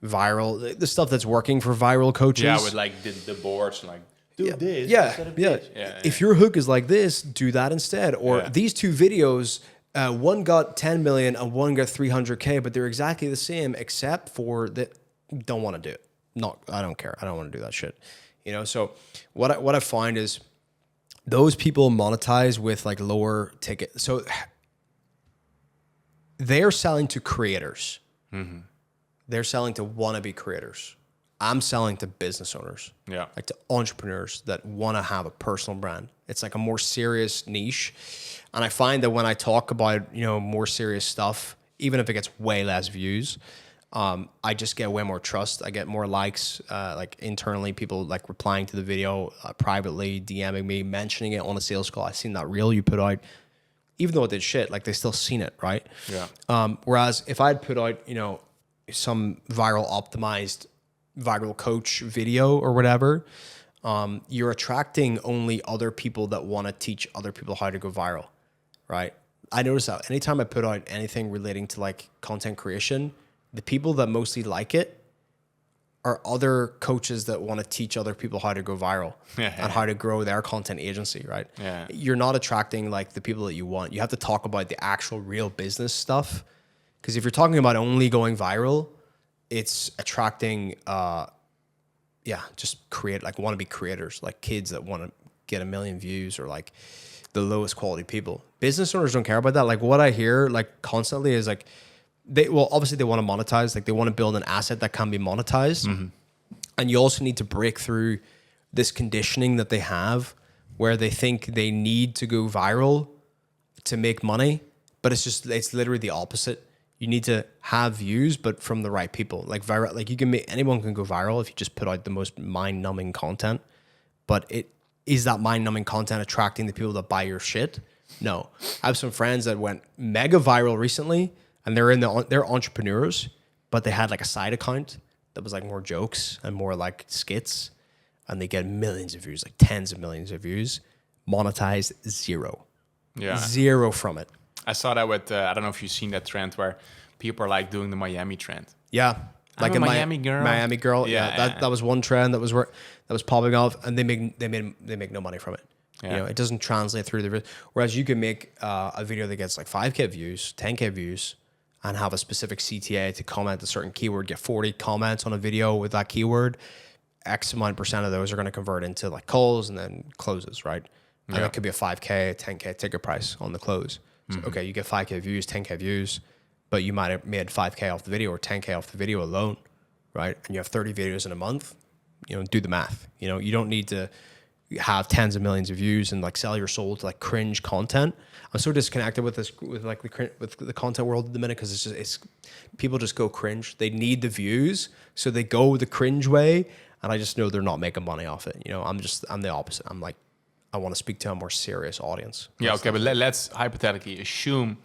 viral, the stuff that's working for viral coaches. Yeah, with like the boards, like do this. Yeah. If your hook is like this, do that instead. Or these two videos, one got 10 million and one got 300K, but they're exactly the same, except for that don't want to do it. I don't care. I don't want to do that shit. You know, so what I find is those people monetize with like lower ticket. So they're selling to creators. Mm-hmm. They're selling to wannabe creators. I'm selling to business owners. Yeah. Like to entrepreneurs that want to have a personal brand. It's like a more serious niche. And I find that when I talk about, you know, more serious stuff, even if it gets way less views, I just get way more trust. I get more likes, like internally, people like replying to the video privately, DMing me, mentioning it on a sales call. I seen that reel you put out. Even though it did shit, like they still seen it, right? Yeah. Whereas if I'd put out, you know, some viral optimized viral coach video or whatever, you're attracting only other people that want to teach other people how to go viral, right? I notice that anytime I put out anything relating to like content creation, the people that mostly like it are other coaches that want to teach other people how to go viral and how to grow their content agency, right? Yeah. You're not attracting like the people that you want. You have to talk about the actual real business stuff. Because if you're talking about only going viral, it's attracting, just wannabe creators, like kids that want to get 1 million views or like the lowest quality people. Business owners don't care about that. Like what I hear like constantly is like, obviously they want to monetize, like they want to build an asset that can be monetized. Mm-hmm. And you also need to break through this conditioning that they have where they think they need to go viral to make money, but it's literally the opposite. You need to have views, but from the right people. Like anyone can go viral if you just put out the most mind-numbing content, but is that mind-numbing content attracting the people that buy your shit? No. I have some friends that went mega viral recently, and they're entrepreneurs, but they had like a side account that was like more jokes and more like skits, and they get millions of views, like tens of millions of views, monetized zero. Yeah. Zero from it. I saw that with, I don't know if you've seen that trend where people are like doing the Miami trend. Yeah. Like a Miami girl. Miami girl. Yeah. That was one trend that was popping off, and they make no money from it. Yeah. You know, it doesn't translate through whereas you can make a video that gets like 5K views, 10K views, and have a specific CTA to comment a certain keyword, get 40 comments on a video with that keyword, X amount % of those are going to convert into like calls and then closes, right? And it could be a 5K, 10K ticket price on the close. So, okay, you get 5K views, 10K views, but you might have made 5K off the video or 10K off the video alone, right? And you have 30 videos in a month, you know, do the math. You know, you don't need to have tens of millions of views and like sell your soul to like cringe content. I'm so disconnected with the content world at the minute because it's people just go cringe. They need the views, so they go the cringe way, and I just know they're not making money off it. You know, I'm the opposite. I'm like, I want to speak to a more serious audience. Yeah, okay, but let's hypothetically assume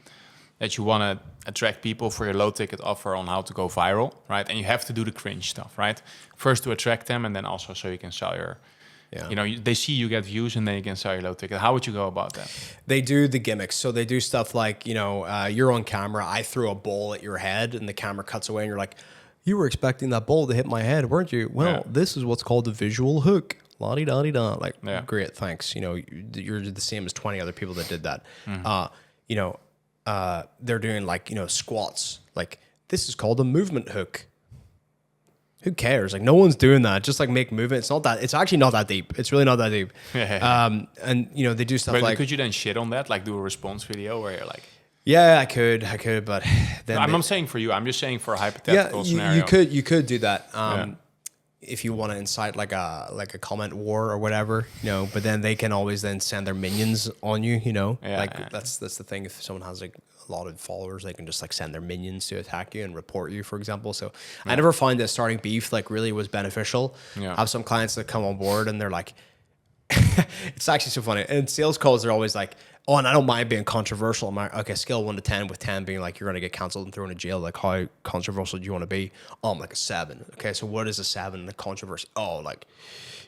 that you want to attract people for your low ticket offer on how to go viral, right? And you have to do the cringe stuff, right? First to attract them, and then also so you can sell your. Yeah. You know, they see you get views and then you can sell your low ticket. How would you go about that? They do the gimmicks. So they do stuff like, you know, you're on camera. I threw a ball at your head and the camera cuts away and you're like, you were expecting that ball to hit my head, weren't you? Well, this is what's called the visual hook. La-di-da-di-da. Like, great, thanks. You know, you're the same as 20 other people that did that. Mm-hmm. You know, they're doing like, you know, squats. Like, this is called a movement hook. Who cares? Like, no one's doing that. Just like make movement. It's actually not that deep. It's really not that deep. And you know, they do stuff but like. Could you then shit on that? Like do a response video where you're like. Yeah, I could, but then I'm not saying for you. I'm just saying for a hypothetical scenario. You could do that. If you want to incite like a comment war or whatever, you know, but then they can always then send their minions on you, you know. That's the thing. If someone has like a lot of followers, they can just like send their minions to attack you and report you, for example. So I never find that starting beef like really was beneficial. I have some clients that come on board and they're like, it's actually so funny. And sales calls are always like, oh, and I don't mind being controversial. I'm like, okay, scale 1 to 10, with 10 being like you're going to get canceled and thrown in jail. Like, how controversial do you want to be? Oh, I'm like a 7. Okay, so what is a 7? The controversy. Oh, like,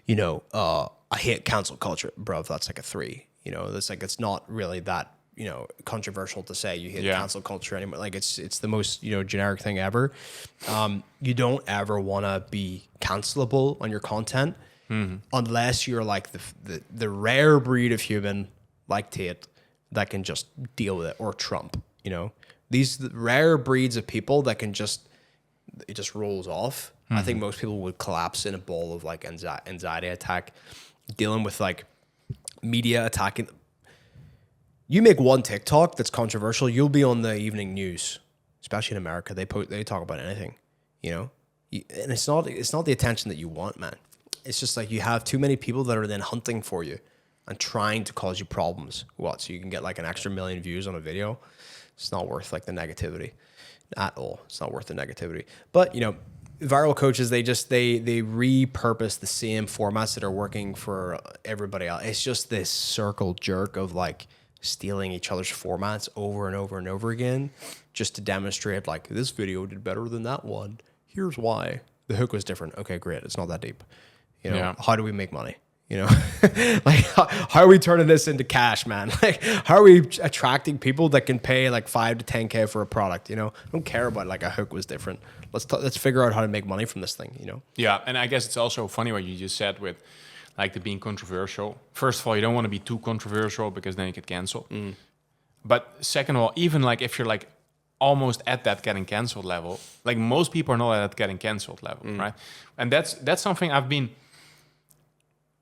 you know, I hate cancel culture, bro. That's like a 3. You know, that's like, it's not really that, you know, controversial to say you hate cancel culture anymore. Like, it's the most, you know, generic thing ever. You don't ever want to be cancelable on your content unless you're like the rare breed of human like Tate that can just deal with it, or Trump, you know, these rare breeds of people that can just, it just rolls off. I think most people would collapse in a ball of like anxiety attack, dealing with like media attacking. You make one TikTok that's controversial, you'll be on the evening news, especially in America. They talk about anything, you know, and it's not the attention that you want, man. It's just like you have too many people that are then hunting for you and trying to cause you problems. What? So you can get like an extra 1 million views on a video? It's not worth like the negativity at all. It's not worth the negativity. But, you know, viral coaches, they repurpose the same formats that are working for everybody else. It's just this circle jerk of like stealing each other's formats over and over and over again just to demonstrate like this video did better than that one. Here's why. the hook was different. Okay, great. It's not that deep. You know, Yeah. how do we make money? You know, like how are we turning this into cash, man? Like, how are we attracting people that can pay like 5 to 10K for a product? You know, I don't care about like a hook was different. Let's figure out how to make money from this thing. You know? Yeah, and I guess it's also funny what you just said with like the being controversial. First of all, you don't want to be too controversial because then you get canceled. But second of all, even like if you're like almost at that getting canceled level, like most people are not at that getting canceled level, right? And that's something I've been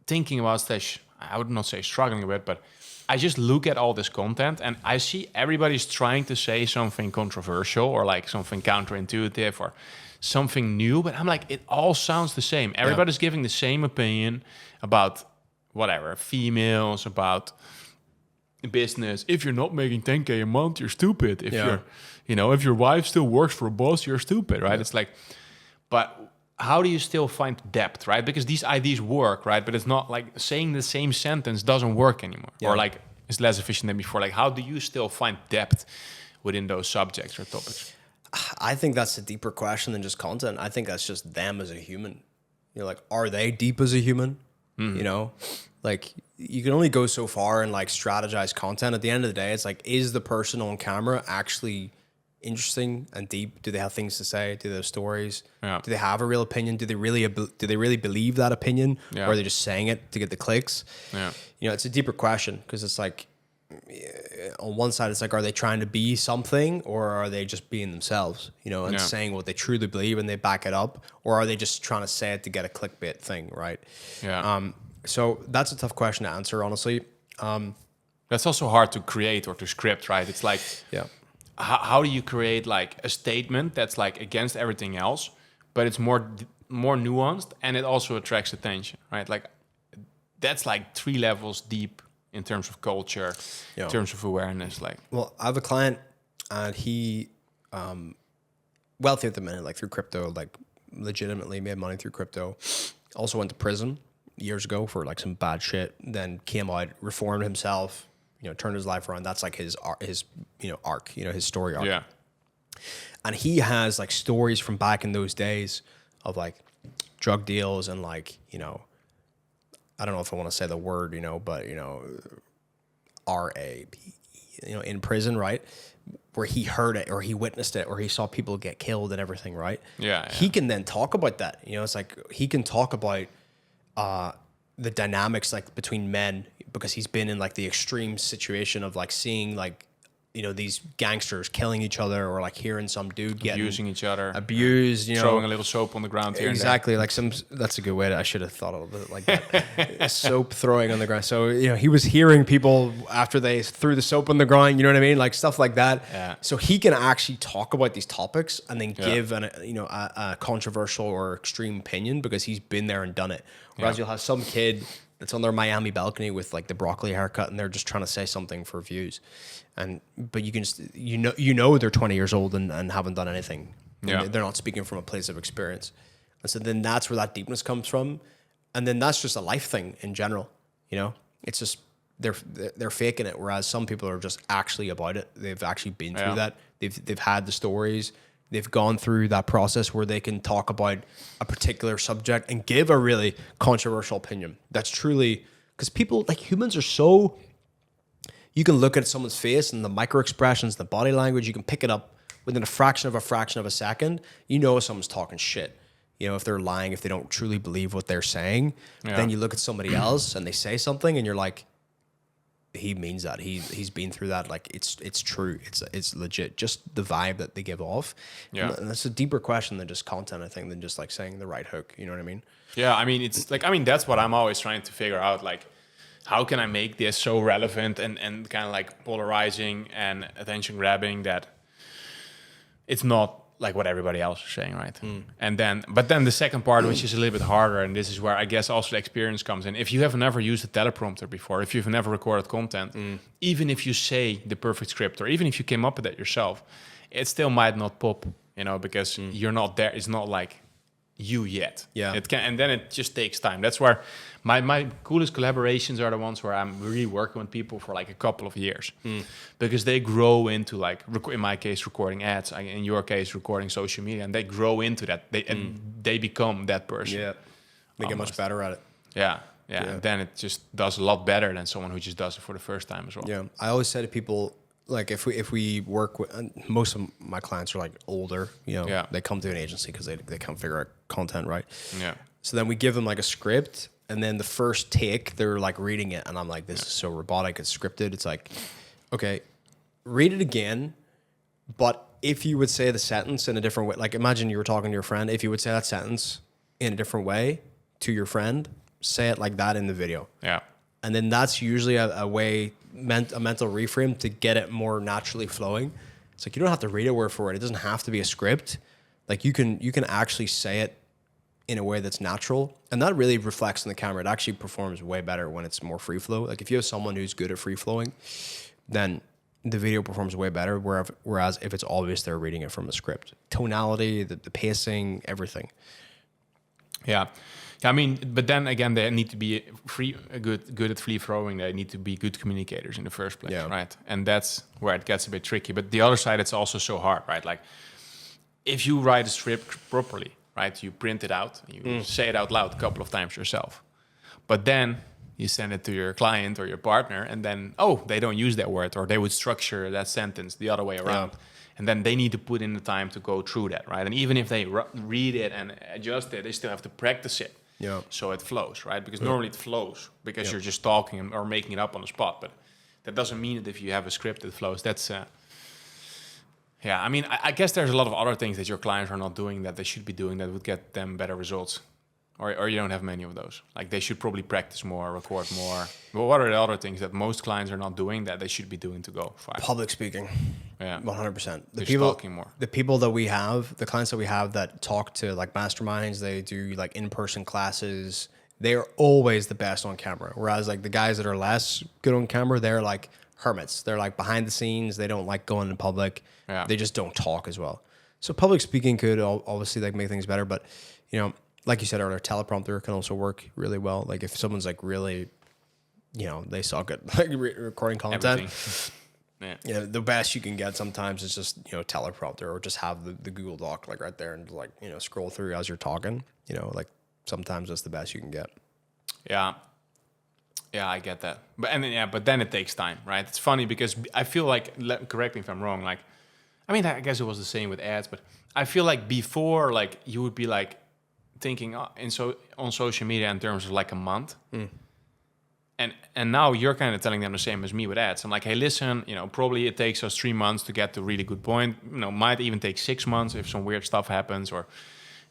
thinking about, slash, I would not say struggling with, but I just look at all this content and I see everybody's trying to say something controversial or like something counterintuitive or something new, but I'm like, it all sounds the same. Everybody's giving the same opinion about whatever, females, about business. If you're not making 10K a month, you're stupid. If you're, you know, if your wife still works for a boss, you're stupid, right? It's like, but how do you still find depth, right? Because these ideas work, right? But it's not like saying the same sentence doesn't work anymore, or like it's less efficient than before. Like, how do you still find depth within those subjects or topics? I think that's a deeper question than just content. I think that's just them as a human. You're like, are they deep as a human? You know, like you can only go so far and like strategize content. At the end of the day, it's like, is the person on camera actually interesting and deep? Do they have things to say? Do they have stories? Do they have a real opinion? Do they really believe that opinion, or are they just saying it to get the clicks? You know, it's a deeper question because it's like, on one side, it's like, are they trying to be something, or are they just being themselves? You know, and saying what they truly believe and they back it up, or are they just trying to say it to get a clickbait thing, right? So that's a tough question to answer, honestly. That's also hard to create or to script, right? It's like, how do you create like a statement that's like against everything else, but it's more nuanced and it also attracts attention, right? Like that's like 3 levels deep in terms of culture, in terms of awareness. Like, well, I have a client and he wealthy at the minute, like through crypto, like legitimately made money through crypto. Also went to prison years ago for like some bad shit. Then came out, reformed himself, you know, turned his life around. That's like his you know, arc, you know, his story arc. yeah, And he has like stories from back in those days of like drug deals and like, you know, I don't know if I want to say the word, you know, but you know, RAP, you know, in prison, right? Where he heard it or he witnessed it or he saw people get killed and everything, right? He can then talk about that. You know, it's like he can talk about the dynamics like between men, because he's been in like the extreme situation of like seeing like, you know, these gangsters killing each other or like hearing some dude getting abusing each other, abused, you know, throwing a little soap on the ground here. Exactly, like some. That's a good way to. I should have thought of it like that. Soap throwing on the ground. So you know, he was hearing people after they threw the soap on the ground. You know what I mean, like stuff like that. So he can actually talk about these topics and then give an a controversial or extreme opinion because he's been there and done it. Whereas you'll have some kid that's on their Miami balcony with like the broccoli haircut and they're just trying to say something for views. But you can just, you know they're 20 years old and haven't done anything. They're not speaking from a place of experience. And so then that's where that deepness comes from. And then that's just a life thing in general. You know, it's just they're faking it. Whereas some people are just actually about it. They've actually been through that. They've had the stories. They've gone through that process where they can talk about a particular subject and give a really controversial opinion. That's truly, because people, like humans are so, you can look at someone's face and the micro expressions, the body language, you can pick it up within a fraction of a second. You know if someone's talking shit. You know, if they're lying, if they don't truly believe what they're saying. Then you look at somebody else and they say something and you're like, he means that. He's been through that. Like it's true. It's legit. Just the vibe that they give off. And that's a deeper question than just content, I think, than just like saying the right hook. You know what I mean? Yeah, I mean, it's like, I mean, that's what I'm always trying to figure out. Like, how can I make this so relevant and kind of like polarizing and attention grabbing that it's not like what everybody else is saying, right? But then the second part, which is a little bit harder, and this is where I guess also the experience comes in. If you have never used a teleprompter before, if you've never recorded content, even if you say the perfect script, or even if you came up with it yourself, it still might not pop, you know, because you're not there. It's not like you yet. Yeah. It can, and then it just takes time. That's where my coolest collaborations are the ones where I'm really working with people for like a couple of years, because they grow into like, in my case, recording ads, in your case, recording social media, and they grow into that. And they become that person. Yeah. They get much better at it. Yeah. And then it just does a lot better than someone who just does it for the first time as well. Yeah. I always say to people, like if we work with, most of my clients are like older, they come to an agency because they can't figure out content, right? Yeah. So then we give them like a script, and then the first take, they're like reading it, and I'm like, this is so robotic, it's scripted. It's like, okay, read it again, but if you would say the sentence in a different way, like imagine you were talking to your friend, if you would say that sentence in a different way to your friend, say it like that in the video. Yeah. And then that's usually a mental reframe to get it more naturally flowing. It's like, you don't have to read it word for word. It doesn't have to be a script. Like you can actually say it in a way that's natural. And that really reflects in the camera. It actually performs way better when it's more free flow. Like if you have someone who's good at free flowing, then the video performs way better. Whereas if it's obvious they're reading it from a script, tonality, the pacing, everything. Yeah. I mean, but then again, they need to be good at free throwing. They need to be good communicators in the first place, right? And that's where it gets a bit tricky. But the other side, it's also so hard, right? Like, if you write a script properly, right, you print it out, you say it out loud a couple of times yourself. But then you send it to your client or your partner, and then, they don't use that word, or they would structure that sentence the other way around. Yeah. And then they need to put in the time to go through that, right? And even if they read it and adjust it, they still have to practice it. Yeah. So it flows, right? Because normally it flows because you're just talking or making it up on the spot. But that doesn't mean that if you have a script, it flows. That's, I mean, I guess there's a lot of other things that your clients are not doing that they should be doing that would get them better results. Or you don't have many of those. Like they should probably practice more, record more. But what are the other things that most clients are not doing that they should be doing to go far? Public speaking. Yeah. 100%. Talking more. The people that we have, the clients that we have that talk to like masterminds, they do like in-person classes, they're always the best on camera. Whereas like the guys that are less good on camera, they're like hermits. They're like behind the scenes. They don't like going in public. Yeah. They just don't talk as well. So public speaking could obviously like make things better. But, like you said earlier, teleprompter can also work really well. Like if someone's like really, they suck at like recording content. Yeah, the best you can get sometimes is just, teleprompter, or just have the Google Doc like right there and like, scroll through as you're talking. Like sometimes that's the best you can get. Yeah. Yeah, I get that. But then it takes time, right? It's funny because I feel like, correct me if I'm wrong, like, I mean, I guess it was the same with ads, but I feel like before, like you would be like, thinking on social media in terms of like a month, and now you're kind of telling them the same as me with ads. I'm like, hey, listen, probably it takes us 3 months to get to a really good point. Might even take 6 months if some weird stuff happens, or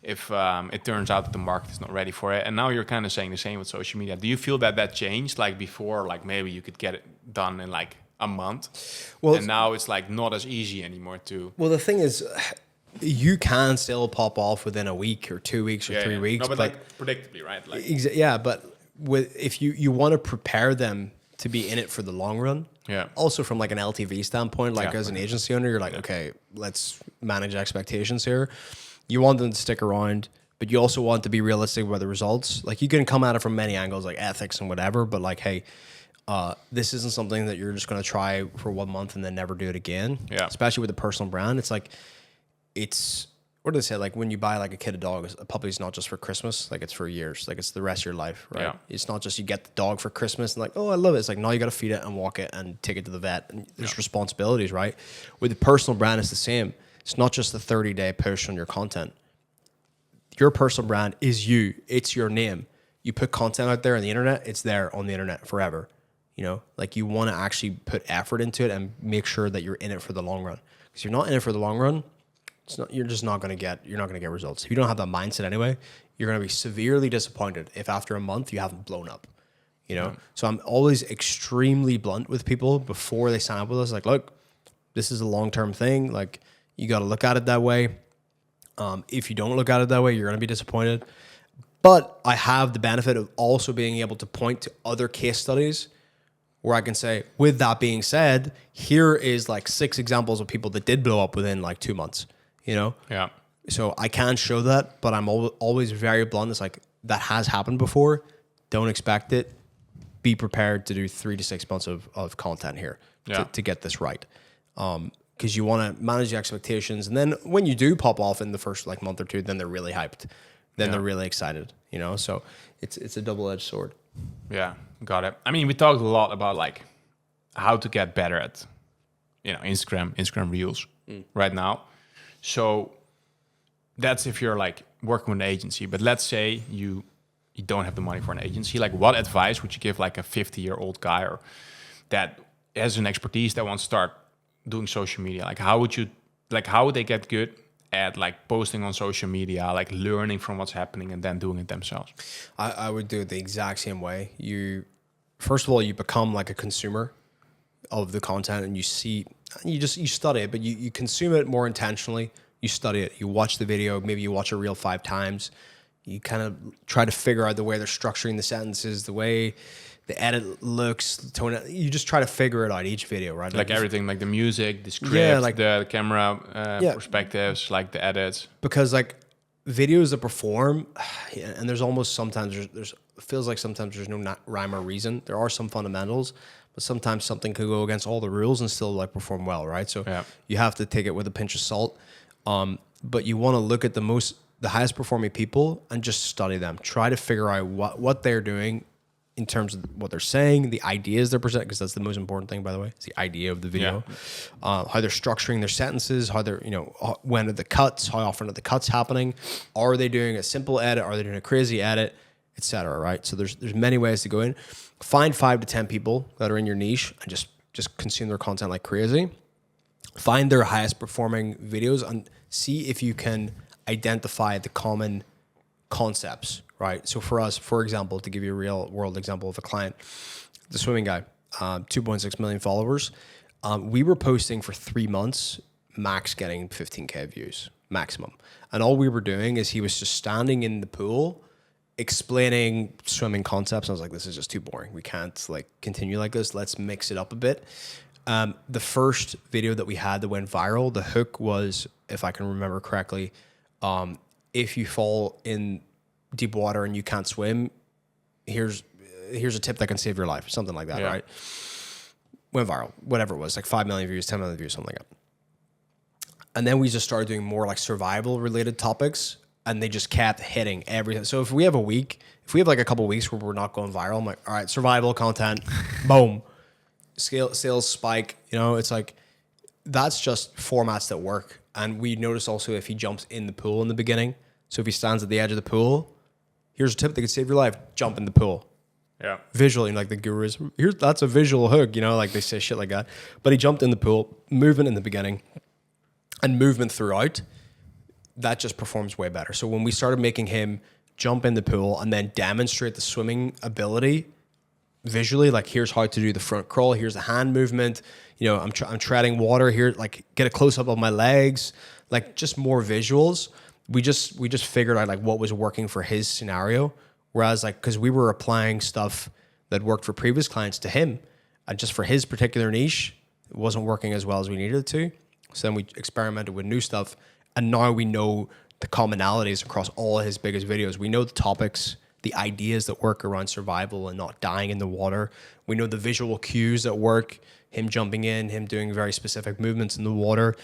if it turns out that the market is not ready for it. And now you're kind of saying the same with social media. Do you feel that changed? Like before, like maybe you could get it done in like a month, and now it's like not as easy anymore to. Well, the thing is, you can still pop off within a week or 2 weeks or 3 weeks. No, but like predictably, right? Like but if you want to prepare them to be in it for the long run. Yeah. Also from like an LTV standpoint, like as an agency owner, you're like, okay, let's manage expectations here. You want them to stick around, but you also want to be realistic about the results. Like you can come at it from many angles, like ethics and whatever, but like, hey, this isn't something that you're just going to try for 1 month and then never do it again. Yeah. Especially with a personal brand. It's like, what do they say? Like when you buy like a kid a dog, a puppy is not just for Christmas. Like it's for years. Like it's the rest of your life, right? Yeah. It's not just you get the dog for Christmas and like, oh, I love it. It's like, no, you got to feed it and walk it and take it to the vet. And there's responsibilities, right? With the personal brand, it's the same. It's not just the 30-day push on your content. Your personal brand is you. It's your name. You put content out there on the internet, it's there on the internet forever. Like you want to actually put effort into it and make sure that you're in it for the long run. Because you're not in it for the long run, you're not going to get results. If you don't have that mindset anyway, you're going to be severely disappointed if after a month you haven't blown up, So I'm always extremely blunt with people before they sign up with us. Like, look, this is a long-term thing. Like you got to look at it that way. If you don't look at it that way, you're going to be disappointed. But I have the benefit of also being able to point to other case studies where I can say, with that being said, here is like 6 examples of people that did blow up within like 2 months. Yeah. So I can show that, but I'm always very blunt. It's like, that has happened before. Don't expect it. Be prepared to do 3 to 6 months of content here to get this right. Because you want to manage the expectations. And then when you do pop off in the first like month or two, then they're really hyped. Then they're really excited, you know? So it's a double-edged sword. Yeah, got it. I mean, we talked a lot about like how to get better at, you know, Instagram Reels right now. So that's if you're like working with an agency. But let's say you don't have the money for an agency. Like, what advice would you give like a 50-year-old guy or that has an expertise that wants to start doing social media? Like, how would they get good at like posting on social media, like learning from what's happening and then doing it themselves? I would do it the exact same way. First of all, you become like a consumer of the content, and you study it, but you consume it more intentionally. You study it. You watch the video. Maybe you watch a reel 5 times. You kind of try to figure out the way they're structuring the sentences, the way the edit looks, the tone. You just try to figure it out each video, right? Like everything, like the music, the script, like the camera perspectives, like the edits. Because like videos that perform, and there's almost sometimes there's feels like sometimes there's no rhyme or reason. There are some fundamentals, but sometimes something could go against all the rules and still like perform well, right? So you have to take it with a pinch of salt. But you want to look at the highest performing people and just study them. Try to figure out what they're doing in terms of what they're saying, the ideas they're presenting, because that's the most important thing, by the way. It's the idea of the video. How they're structuring their sentences, how they're, when are the cuts, how often are the cuts happening? Are they doing a simple edit? Are they doing a crazy edit? Etc. Right? So there's many ways to go in. Find 5 to 10 people that are in your niche and just consume their content like crazy. Find their highest performing videos and see if you can identify the common concepts, right? So for us, for example, to give you a real world example of a client, the swimming guy, 2.6 million followers. We were posting for 3 months, max getting 15K views, maximum. And all we were doing is he was just standing in the pool, explaining swimming concepts. I was like, this is just too boring. We can't like continue like this. Let's mix it up a bit. The first video that we had that went viral, the hook was, if I can remember correctly, if you fall in deep water and you can't swim, here's a tip that can save your life, something like that, right? Went viral, whatever it was, like 5 million views, 10 million views, something like that. And then we just started doing more like survival related topics, and they just kept hitting everything. So if we have like a couple of weeks where we're not going viral, I'm like, all right, survival content, boom. Sales spike, it's like, that's just formats that work. And we notice also if he jumps in the pool in the beginning. So if he stands at the edge of the pool, here's a tip that could save your life. Jump in the pool. Yeah. Visually, like the gurus, that's a visual hook, like they say shit like that. But he jumped in the pool, movement in the beginning and movement throughout, that just performs way better. So when we started making him jump in the pool and then demonstrate the swimming ability visually, like here's how to do the front crawl, here's the hand movement, I'm treading water here, like get a close up of my legs, like just more visuals. We just figured out like what was working for his scenario, whereas like because we were applying stuff that worked for previous clients to him, and just for his particular niche, it wasn't working as well as we needed it to. So then we experimented with new stuff, and now we know the commonalities across all of his biggest videos. We know the topics, the ideas that work around survival and not dying in the water. We know the visual cues that work, him jumping in, him doing very specific movements in the water.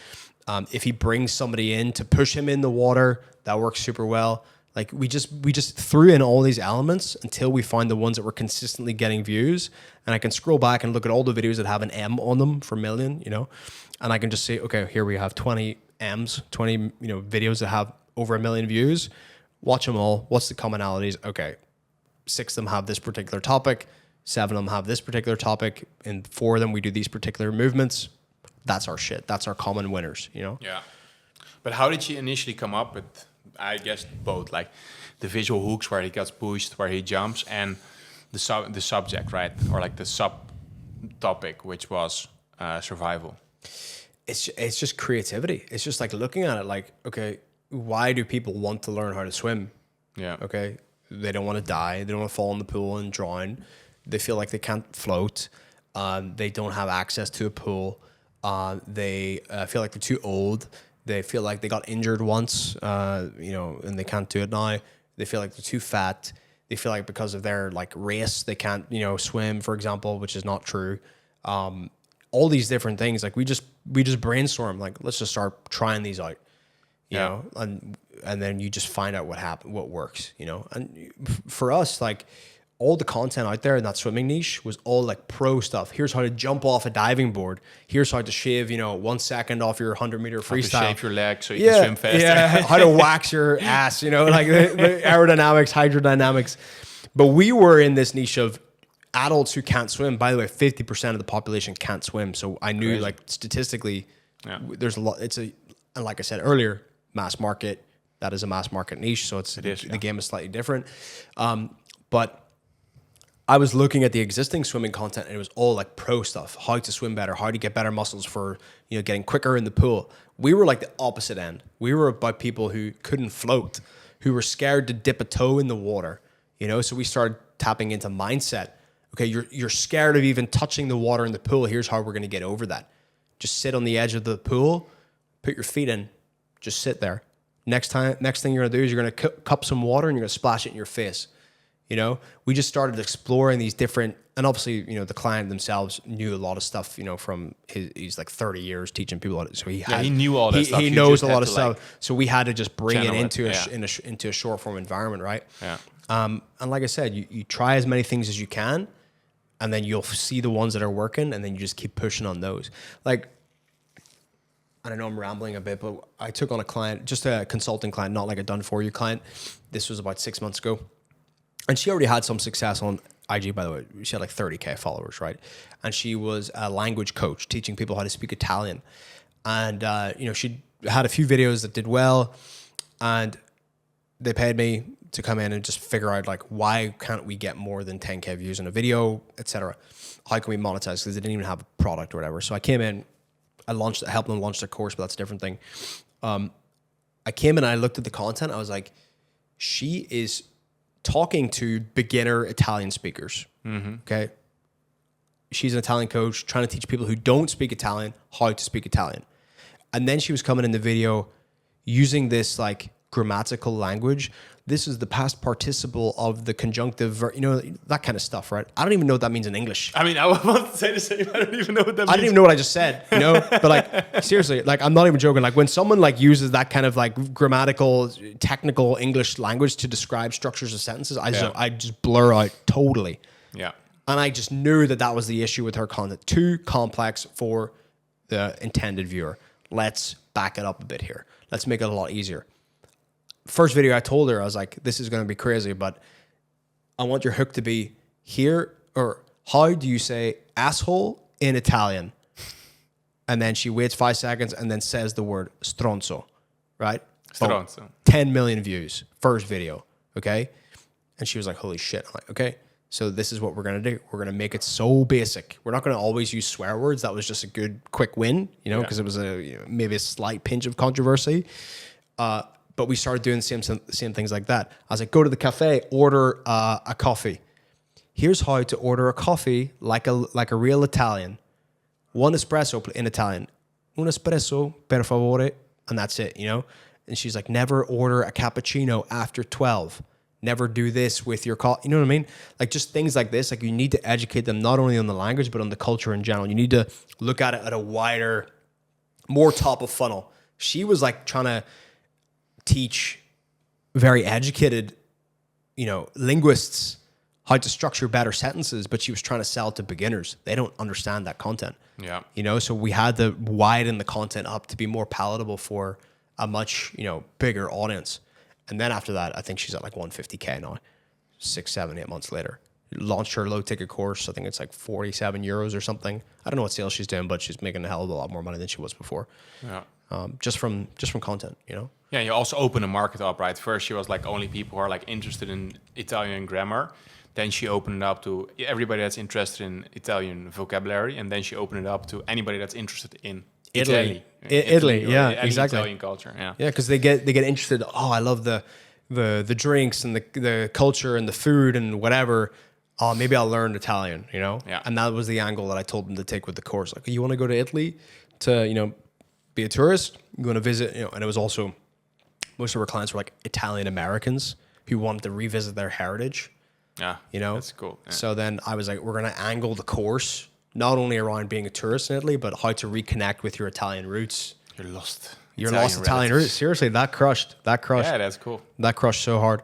If he brings somebody in to push him in the water, that works super well. Like we just threw in all these elements until we find the ones that were consistently getting views. And I can scroll back and look at all the videos that have an M on them for million, and I can just say, okay, here we have 20 M's, 20, videos that have over 1 million views. Watch them all. What's the commonalities? Okay, 6 of them have this particular topic. 7 of them have this particular topic. And 4 of them, we do these particular movements. That's our shit. That's our common winners, Yeah. But how did you initially come up with, I guess, both, like the visual hooks where he gets pushed, where he jumps, and the subject, right? Or like the subtopic, which was survival. It's just creativity. It's just like looking at it like, okay, why do people want to learn how to swim? Yeah. Okay. They don't want to die. They don't want to fall in the pool and drown. They feel like they can't float. They don't have access to a pool. They feel like they're too old. They feel like they got injured once, and they can't do it now. They feel like they're too fat. They feel like because of their like race, they can't, swim, for example, which is not true. All these different things. Like we just brainstorm. Like let's just start trying these out, you know, and then you just find out what works, And for us, like all the content out there in that swimming niche was all like pro stuff. Here's how to jump off a diving board. Here's how to shave, 1 second off your 100-meter freestyle. How to shave your leg so you can swim faster. Yeah, how to wax your ass, like the aerodynamics, hydrodynamics. But we were in this niche of adults who can't swim. By the way, 50% of the population can't swim. So I knew like statistically, there's a lot. And like I said earlier, mass market. That is a mass market niche. So the game is slightly different. But I was looking at the existing swimming content and it was all like pro stuff, how to swim better, how to get better muscles for, getting quicker in the pool. We were like the opposite end. We were about people who couldn't float, who were scared to dip a toe in the water, So we started tapping into mindset. Okay, you're scared of even touching the water in the pool. Here's how we're going to get over that. Just sit on the edge of the pool, put your feet in, just sit there. Next thing you're going to do is you're going to cup some water and you're going to splash it in your face. We just started exploring these different, and obviously, the client themselves knew a lot of stuff, from he's like 30 years teaching people how to, so he knew all that stuff. He knows a lot of stuff. So we had to just bring it into into a short form environment, right? Yeah. And like I said, you try as many things as you can, and then you'll see the ones that are working, and then you just keep pushing on those. Like, I don't know, I'm rambling a bit, but I took on a client, just a consulting client, not like a done-for-you client. This was about 6 months ago. And she already had some success on IG, by the way. She had like 30K followers, right? And she was a language coach, teaching people how to speak Italian. And, she had a few videos that did well. And they paid me to come in and just figure out, like, why can't we get more than 10K views in a video, etc. How can we monetize? Because they didn't even have a product or whatever. So I came in, I helped them launch their course, but that's a different thing. I came in and I looked at the content. I was like, she is talking to beginner Italian speakers. Mm-hmm. Okay. She's an Italian coach trying to teach people who don't speak Italian how to speak Italian. And then she was coming in the video using this like grammatical language. This is the past participle of the conjunctive, that kind of stuff, right? I don't even know what that means in English. I mean, I want to say the same. I don't even know what that means. I didn't even know what I just said, But like, seriously, like, I'm not even joking. Like when someone like uses that kind of like grammatical, technical English language to describe structures of sentences, I just blur out totally. Yeah. And I just knew that was the issue with her content. Too complex for the intended viewer. Let's back it up a bit here. Let's make it a lot easier. First video I told her, I was like, this is going to be crazy, but I want your hook to be here, or how do you say asshole in Italian? And then she waits 5 seconds and then says the word stronzo, right? Stronzo. Oh, 10 million views, first video, okay? And she was like, holy shit. I'm like, okay, so this is what we're going to do. We're going to make it so basic. We're not going to always use swear words. That was just a good, quick win, because it was maybe a slight pinch of controversy. But we started doing the same things like that. I was like, go to the cafe, order a coffee. Here's how to order a coffee like a real Italian. 1 espresso in Italian. Un espresso, per favore. And that's it, And she's like, never order a cappuccino after 12. Never do this with your coffee. You know what I mean? Like just things like this. Like you need to educate them not only on the language, but on the culture in general. You need to look at it at a wider, more top of funnel. She was like trying to teach very educated, linguists how to structure better sentences, but she was trying to sell to beginners. They don't understand that content. Yeah. So we had to widen the content up to be more palatable for a much, bigger audience. And then after that, I think she's at like 150K now, 6, 7, 8 months later. Launched her low ticket course. I think it's like 47 euros or something. I don't know what sales she's doing, but she's making a hell of a lot more money than she was before. Yeah. Just from content, Yeah, you also open a market up, right? First, she was like only people who are like interested in Italian grammar. Then she opened it up to everybody that's interested in Italian vocabulary, and then she opened it up to anybody that's interested in Italy. Italy, yeah, exactly. Italian culture, yeah. Yeah, because they get interested. Oh, I love the drinks and the culture and the food and whatever. Oh, maybe I'll learn Italian, Yeah. And that was the angle that I told them to take with the course. Like, you want to go to Italy to be a tourist, you want to visit, and it was also, most of our clients were like Italian Americans who wanted to revisit their heritage. Yeah, that's cool. Yeah. So then I was like, we're going to angle the course, not only around being a tourist in Italy, but how to reconnect with your Italian roots. You're lost. Italian roots. Seriously, that crushed. Yeah, that's cool. That crushed so hard.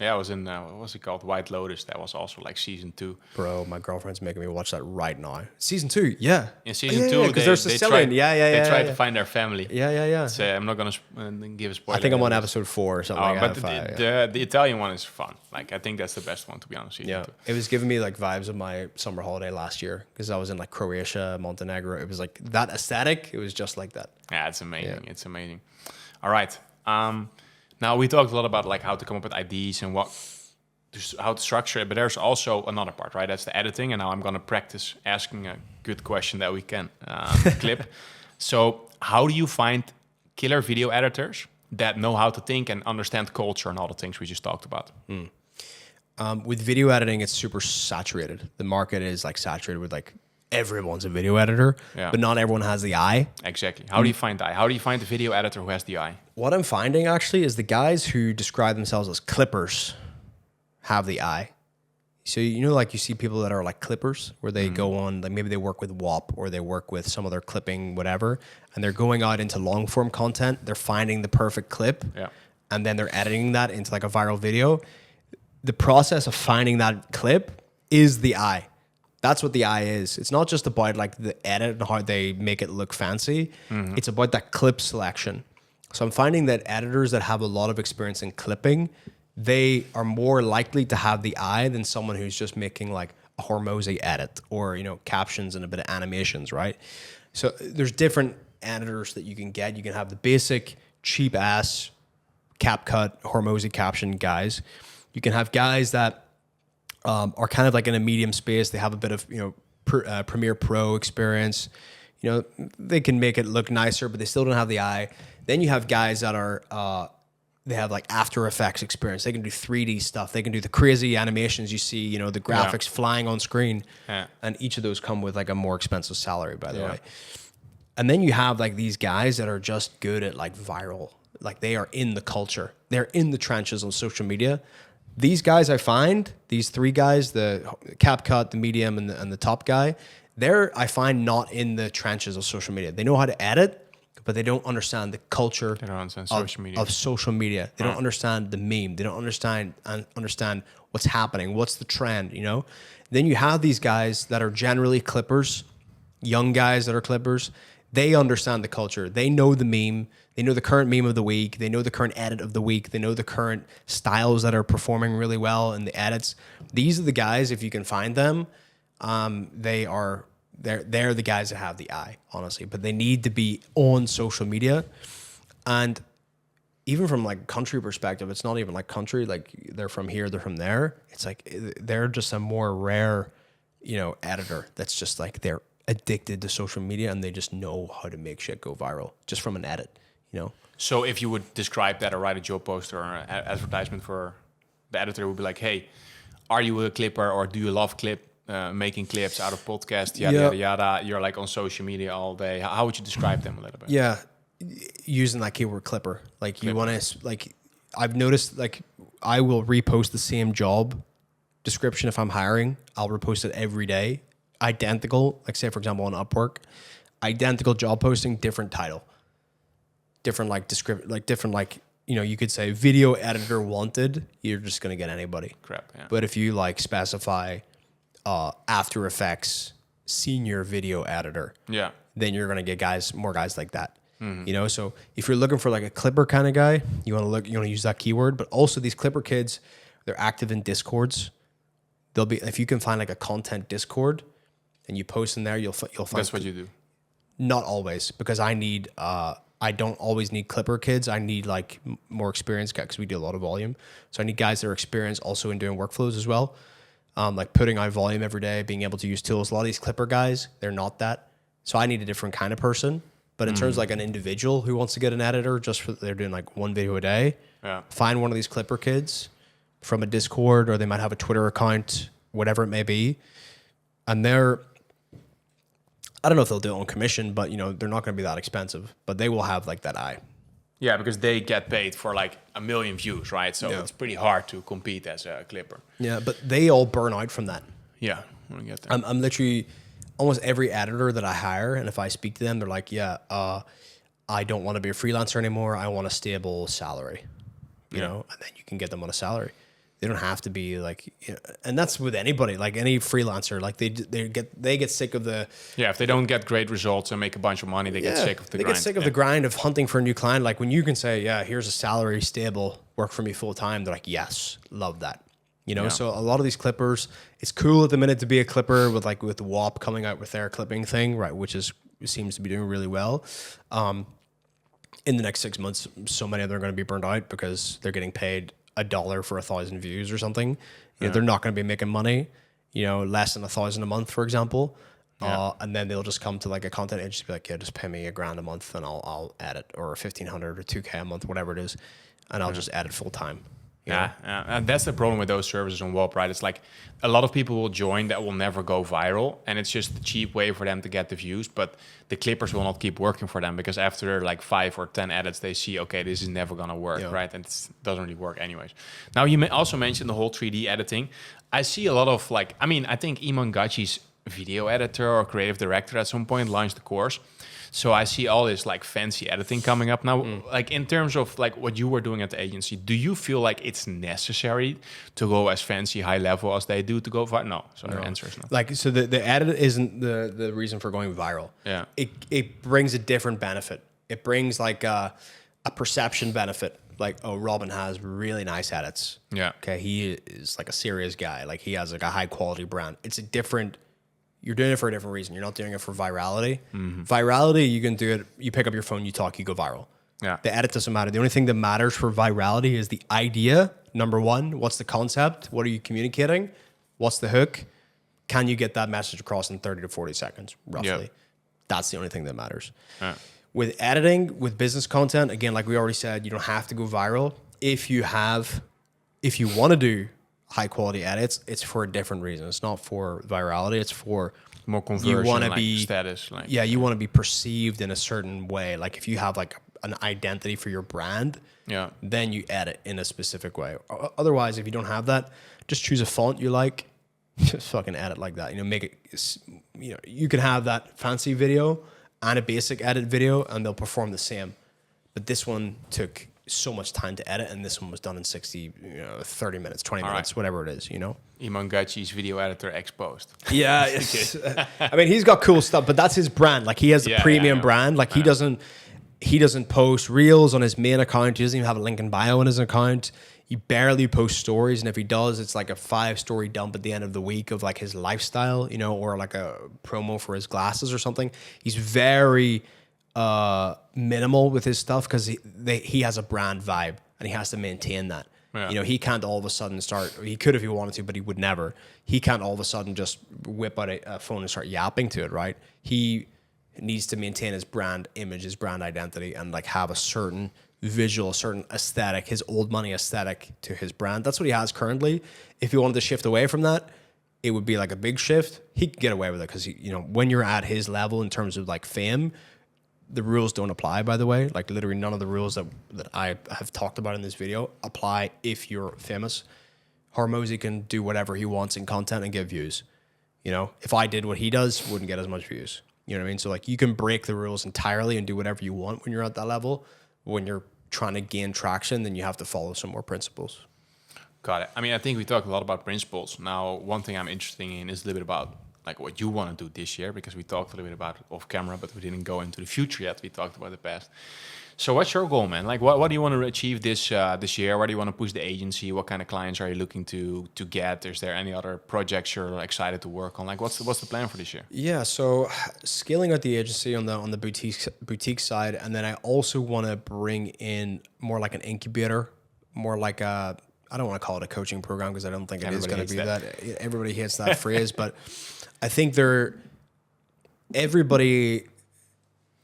Yeah, I was in, what was it called? White Lotus. That was also like season 2. Bro, my girlfriend's making me watch that right now. Season 2, yeah. In season 2, because they're Sicilian. They tried to find their family. Yeah. So I'm not going to give a spoiler. I think I'm on episode 4 or something like but that. the Italian one is fun. Like, I think that's the best one, to be honest. Yeah, it was giving me like vibes of my summer holiday last year because I was in like Croatia, Montenegro. It was like that aesthetic. It was just like that. Yeah, it's amazing. Yeah. It's amazing. All right. Now we talked a lot about like how to come up with ideas and how to structure it, but there's also another part, right? That's the editing, and now I'm going to practice asking a good question that we can clip. So how do you find killer video editors that know how to think and understand culture and all the things we just talked about? With video editing, it's super saturated. The market is like saturated with like everyone's a video editor, but not everyone has the eye. Exactly. How do you find the eye? How do you find the video editor who has the eye? What I'm finding actually is the guys who describe themselves as clippers have the eye. So, like you see people that are like clippers where they go on, like maybe they work with WAP or they work with some other clipping, whatever, and they're going out into long form content. They're finding the perfect clip and then they're editing that into like a viral video. The process of finding that clip is the eye. That's what the eye is. It's not just about like the edit and how they make it look fancy. It's about that clip selection. So I'm finding that editors that have a lot of experience in clipping, they are more likely to have the eye than someone who's just making like a Hormozy edit or, captions and a bit of animations, right? So there's different editors that you can get. You can have the basic cheap ass CapCut Hormozy caption guys. You can have guys that are kind of like in a medium space. They have a bit of, Premiere Pro experience. They can make it look nicer, but they still don't have the eye. Then you have guys that are, they have like After Effects experience. They can do 3D stuff. They can do the crazy animations you see, the graphics flying on screen. Yeah. And each of those come with like a more expensive salary, by the way. And then you have like these guys that are just good at like viral. Like they are in the culture. They're in the trenches on social media. These guys I find, these 3 guys, the CapCut, the medium, and the top guy, they're, I find, not in the trenches of social media. They know how to edit, but they don't understand the culture of social media. They don't understand the meme. They don't understand what's happening, what's the trend, Then you have these guys that are generally clippers, young guys that are clippers. They understand the culture. They know the meme. They know the current meme of the week. They know the current edit of the week. They know the current styles that are performing really well in the edits. These are the guys, if you can find them, they're the guys that have the eye, honestly. But they need to be on social media. And even from like country perspective, it's not even like country, like they're from here, they're from there. It's like they're just a more rare, editor that's just like they're addicted to social media and they just know how to make shit go viral just from an edit, So if you would describe that or write a job post or an advertisement for the editor, would be like, hey, are you a clipper or do you love making clips out of podcasts, yada, yada. You're like on social media all day. How would you describe them a little bit? Yeah, using that keyword clipper. Like clipper. You want to, like, I've noticed, like, I will repost the same job description if I'm hiring. I'll repost it every day. Identical, like say, for example, on Upwork, identical job posting, different title. Different, like, description, like, different, like, you could say video editor wanted, you're just going to get anybody. Crap, yeah. But if you, like, specify After Effects senior video editor, then you're going to get more guys like that. Mm-hmm. So if you're looking for like a clipper kind of guy, you want to use that keyword. But also these clipper kids, they're active in Discords. They'll be, if you can find like a content Discord and you post in there, you'll find. That's what you do. Not always, because I don't always need clipper kids. I need like more experienced guys because we do a lot of volume. So I need guys that are experienced also in doing workflows as well. Like putting out volume every day, being able to use tools. A lot of these clipper guys, they're not that. So I need a different kind of person. But in terms of like an individual who wants to get an editor, they're doing like 1 video a day. Yeah. Find one of these clipper kids from a Discord, or they might have a Twitter account, whatever it may be. And I don't know if they'll do it on commission, but they're not going to be that expensive. But they will have like that eye. Yeah, because they get paid for like 1 million views, right? So it's pretty hard to compete as a clipper. Yeah, but they all burn out from that. Yeah, I get that. I'm literally almost every editor that I hire, and if I speak to them, they're like, I don't want to be a freelancer anymore. I want a stable salary, you know, and then you can get them on a salary. They don't have to be like, and that's with anybody, like any freelancer, like they get sick of the. Yeah, if they don't get great results and make a bunch of money, they get sick of the grind. They get sick of the grind of hunting for a new client. Like when you can say, here's a salary, stable, work for me full time. They're like, yes, love that. So a lot of these clippers, it's cool at the minute to be a clipper with WAP coming out with their clipping thing, right? Which seems to be doing really well. In the next 6 months, so many of them are going to be burned out because they're getting paid $1 for 1,000 views or something. They're not going to be making money, less than 1,000 a month, for example. And then they'll just come to like a content agency and be like, just pay me $1,000 a month and I'll edit, or 1,500 or 2K a month, whatever it is. And I'll just edit full time. Yeah, and that's the problem with those services on WAP, right? It's like a lot of people will join that will never go viral, and it's just a cheap way for them to get the views, but the clippers will not keep working for them because after like 5 or 10 edits, they see, okay, this is never going to work, right? And it doesn't really work anyways. Now, you also mentioned the whole 3D editing. I see a lot of I think Iman Gachi's video editor or creative director at some point launched the course. So I see all this like fancy editing coming up now. Like in terms of like what you were doing at the agency, do you feel like it's necessary to go as fancy high level as they do to go viral? No. So the answer is no. Like, so the edit isn't the reason for going viral. Yeah. It brings a different benefit. It brings like a perception benefit. Like, oh, Robin has really nice edits. Yeah. Okay. He is like a serious guy. Like he has like a high quality brand. It's a different. You're doing it for a different reason. You're not doing it for virality. Virality, you can do it. You pick up your phone, you talk, you go viral. Yeah. The edit doesn't matter. The only thing that matters for virality is the idea. Number one, what's the concept? What are you communicating? What's the hook? Can you get that message across in 30 to 40 seconds, roughly? Yep. That's the only thing that matters. Yeah. With editing, with business content, again, like we already said, you don't have to go viral. If you want to do high quality edits, it's for a different reason. It's not for virality. It's for more conversion, you want to be status. you want to be perceived in a certain way. Like if you have like an identity for your brand, then you edit in a specific way. Otherwise, if you don't have that, just choose a font you like. Just fucking edit like that. Make it. You can have that fancy video and a basic edit video, and they'll perform the same. But this one took so much time to edit, and this one was done in 30 minutes, 20 minutes, whatever it is, Iman Gachi's video editor exposed. Yeah. I mean, he's got cool stuff, but that's his brand. Like he has a premium brand. Like he doesn't post reels on his main account. He doesn't even have a link in bio on his account. He barely posts stories. And if he does, it's like a 5-story dump at the end of the week of like his lifestyle, or like a promo for his glasses or something. He's very minimal with his stuff because he has a brand vibe and he has to maintain that. Yeah. He can't all of a sudden start. He could if he wanted to, but he would never. He can't all of a sudden just whip out a phone and start yapping to it, right? He needs to maintain his brand image, his brand identity, and like have a certain visual, a certain aesthetic, his old money aesthetic to his brand. That's what he has currently. If he wanted to shift away from that, it would be like a big shift. He could get away with it because when you're at his level in terms of like fame, the rules don't apply, by the way. Like literally none of the rules that I have talked about in this video apply if you're famous. Hormozy can do whatever he wants in content and get views. If I did what he does, wouldn't get as much views. You know what I mean? So like you can break the rules entirely and do whatever you want when you're at that level. When you're trying to gain traction, then you have to follow some more principles. Got it. I mean, I think we talked a lot about principles. Now, one thing I'm interested in is a little bit about like what you want to do this year, because we talked a little bit about it off camera, but we didn't go into the future yet. We talked about the past. So what's your goal, man? Like what do you want to achieve this year? Where do you want to push the agency? What kind of clients are you looking to get? Is there any other projects you're excited to work on? Like what's the plan for this year? Yeah, so scaling out the agency on the boutique side, and then I also want to bring in more like an incubator, more like a, I don't want to call it a coaching program because I don't think it is going to be that. Everybody hates that phrase, but I think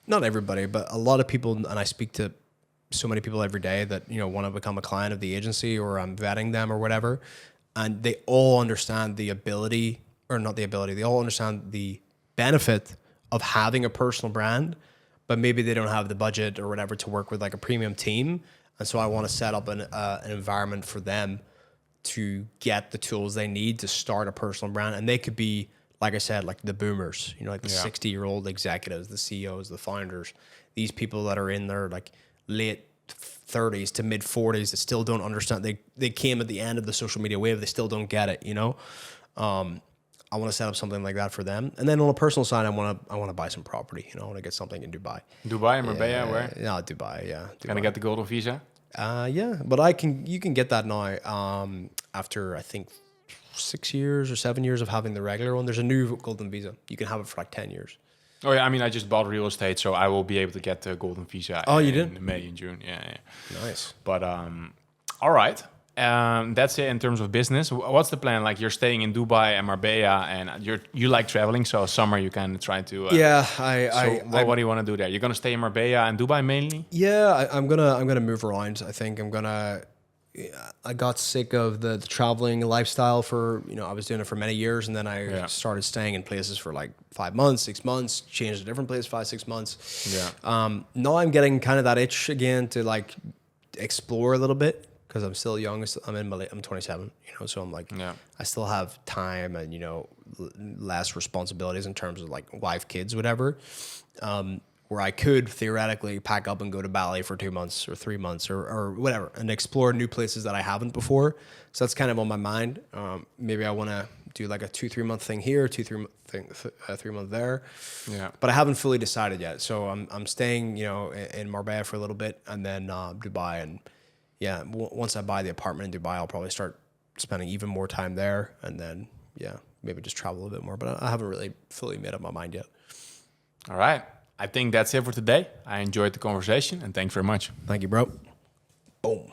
not everybody, but a lot of people, and I speak to so many people every day that, want to become a client of the agency, or I'm vetting them or whatever. And they all understand they all understand the benefit of having a personal brand, but maybe they don't have the budget or whatever to work with like a premium team. And so I want to set up an environment for them to get the tools they need to start a personal brand. And they could be, like I said, like the boomers, you know, like the 60-year-old executives, the CEOs, the founders, these people that are in their like late 30s to mid 40s that still don't understand. They came at the end of the social media wave. They still don't get it, you know? I want to set up something like that for them. And then on a personal side, I want to buy some property. You know, I want to get something in Dubai. Dubai, Marbella, where? Yeah, Dubai, yeah. Can I get the golden visa? Yeah, but you can get that now after I think 6 years or 7 years of having the regular one. There's a new golden visa. You can have it for like 10 years. Oh yeah, I mean, I just bought real estate, so I will be able to get the golden visa. Oh, you in did? May and June. Yeah. Nice. But all right. That's it in terms of business. What's the plan? Like you're staying in Dubai and Marbella, and you like traveling, so summer you can try to. Yeah, what do you want to do there? You're gonna stay in Marbella and Dubai mainly? Yeah, I'm gonna move around. I think I got sick of the traveling lifestyle for, you know, I was doing it for many years, and then I started staying in places for like 5 months, 6 months, changed a different place 5, 6 months. Yeah. Now I'm getting kind of that itch again to like explore a little bit because I'm still young. I'm 27, you know, so I'm like, I still have time and, you know, less responsibilities in terms of like wife, kids, whatever. Where I could theoretically pack up and go to Bali for 2 months or 3 months or whatever and explore new places that I haven't before. So that's kind of on my mind. Maybe I want to do like a 2-3 month thing here, 3 month there. Yeah. But I haven't fully decided yet. So I'm staying, you know, in Marbella for a little bit and then Dubai. And yeah, once I buy the apartment in Dubai, I'll probably start spending even more time there. And then, yeah, maybe just travel a little bit more. But I haven't really fully made up my mind yet. All right. I think that's it for today. I enjoyed the conversation and thanks very much. Thank you, bro. Boom.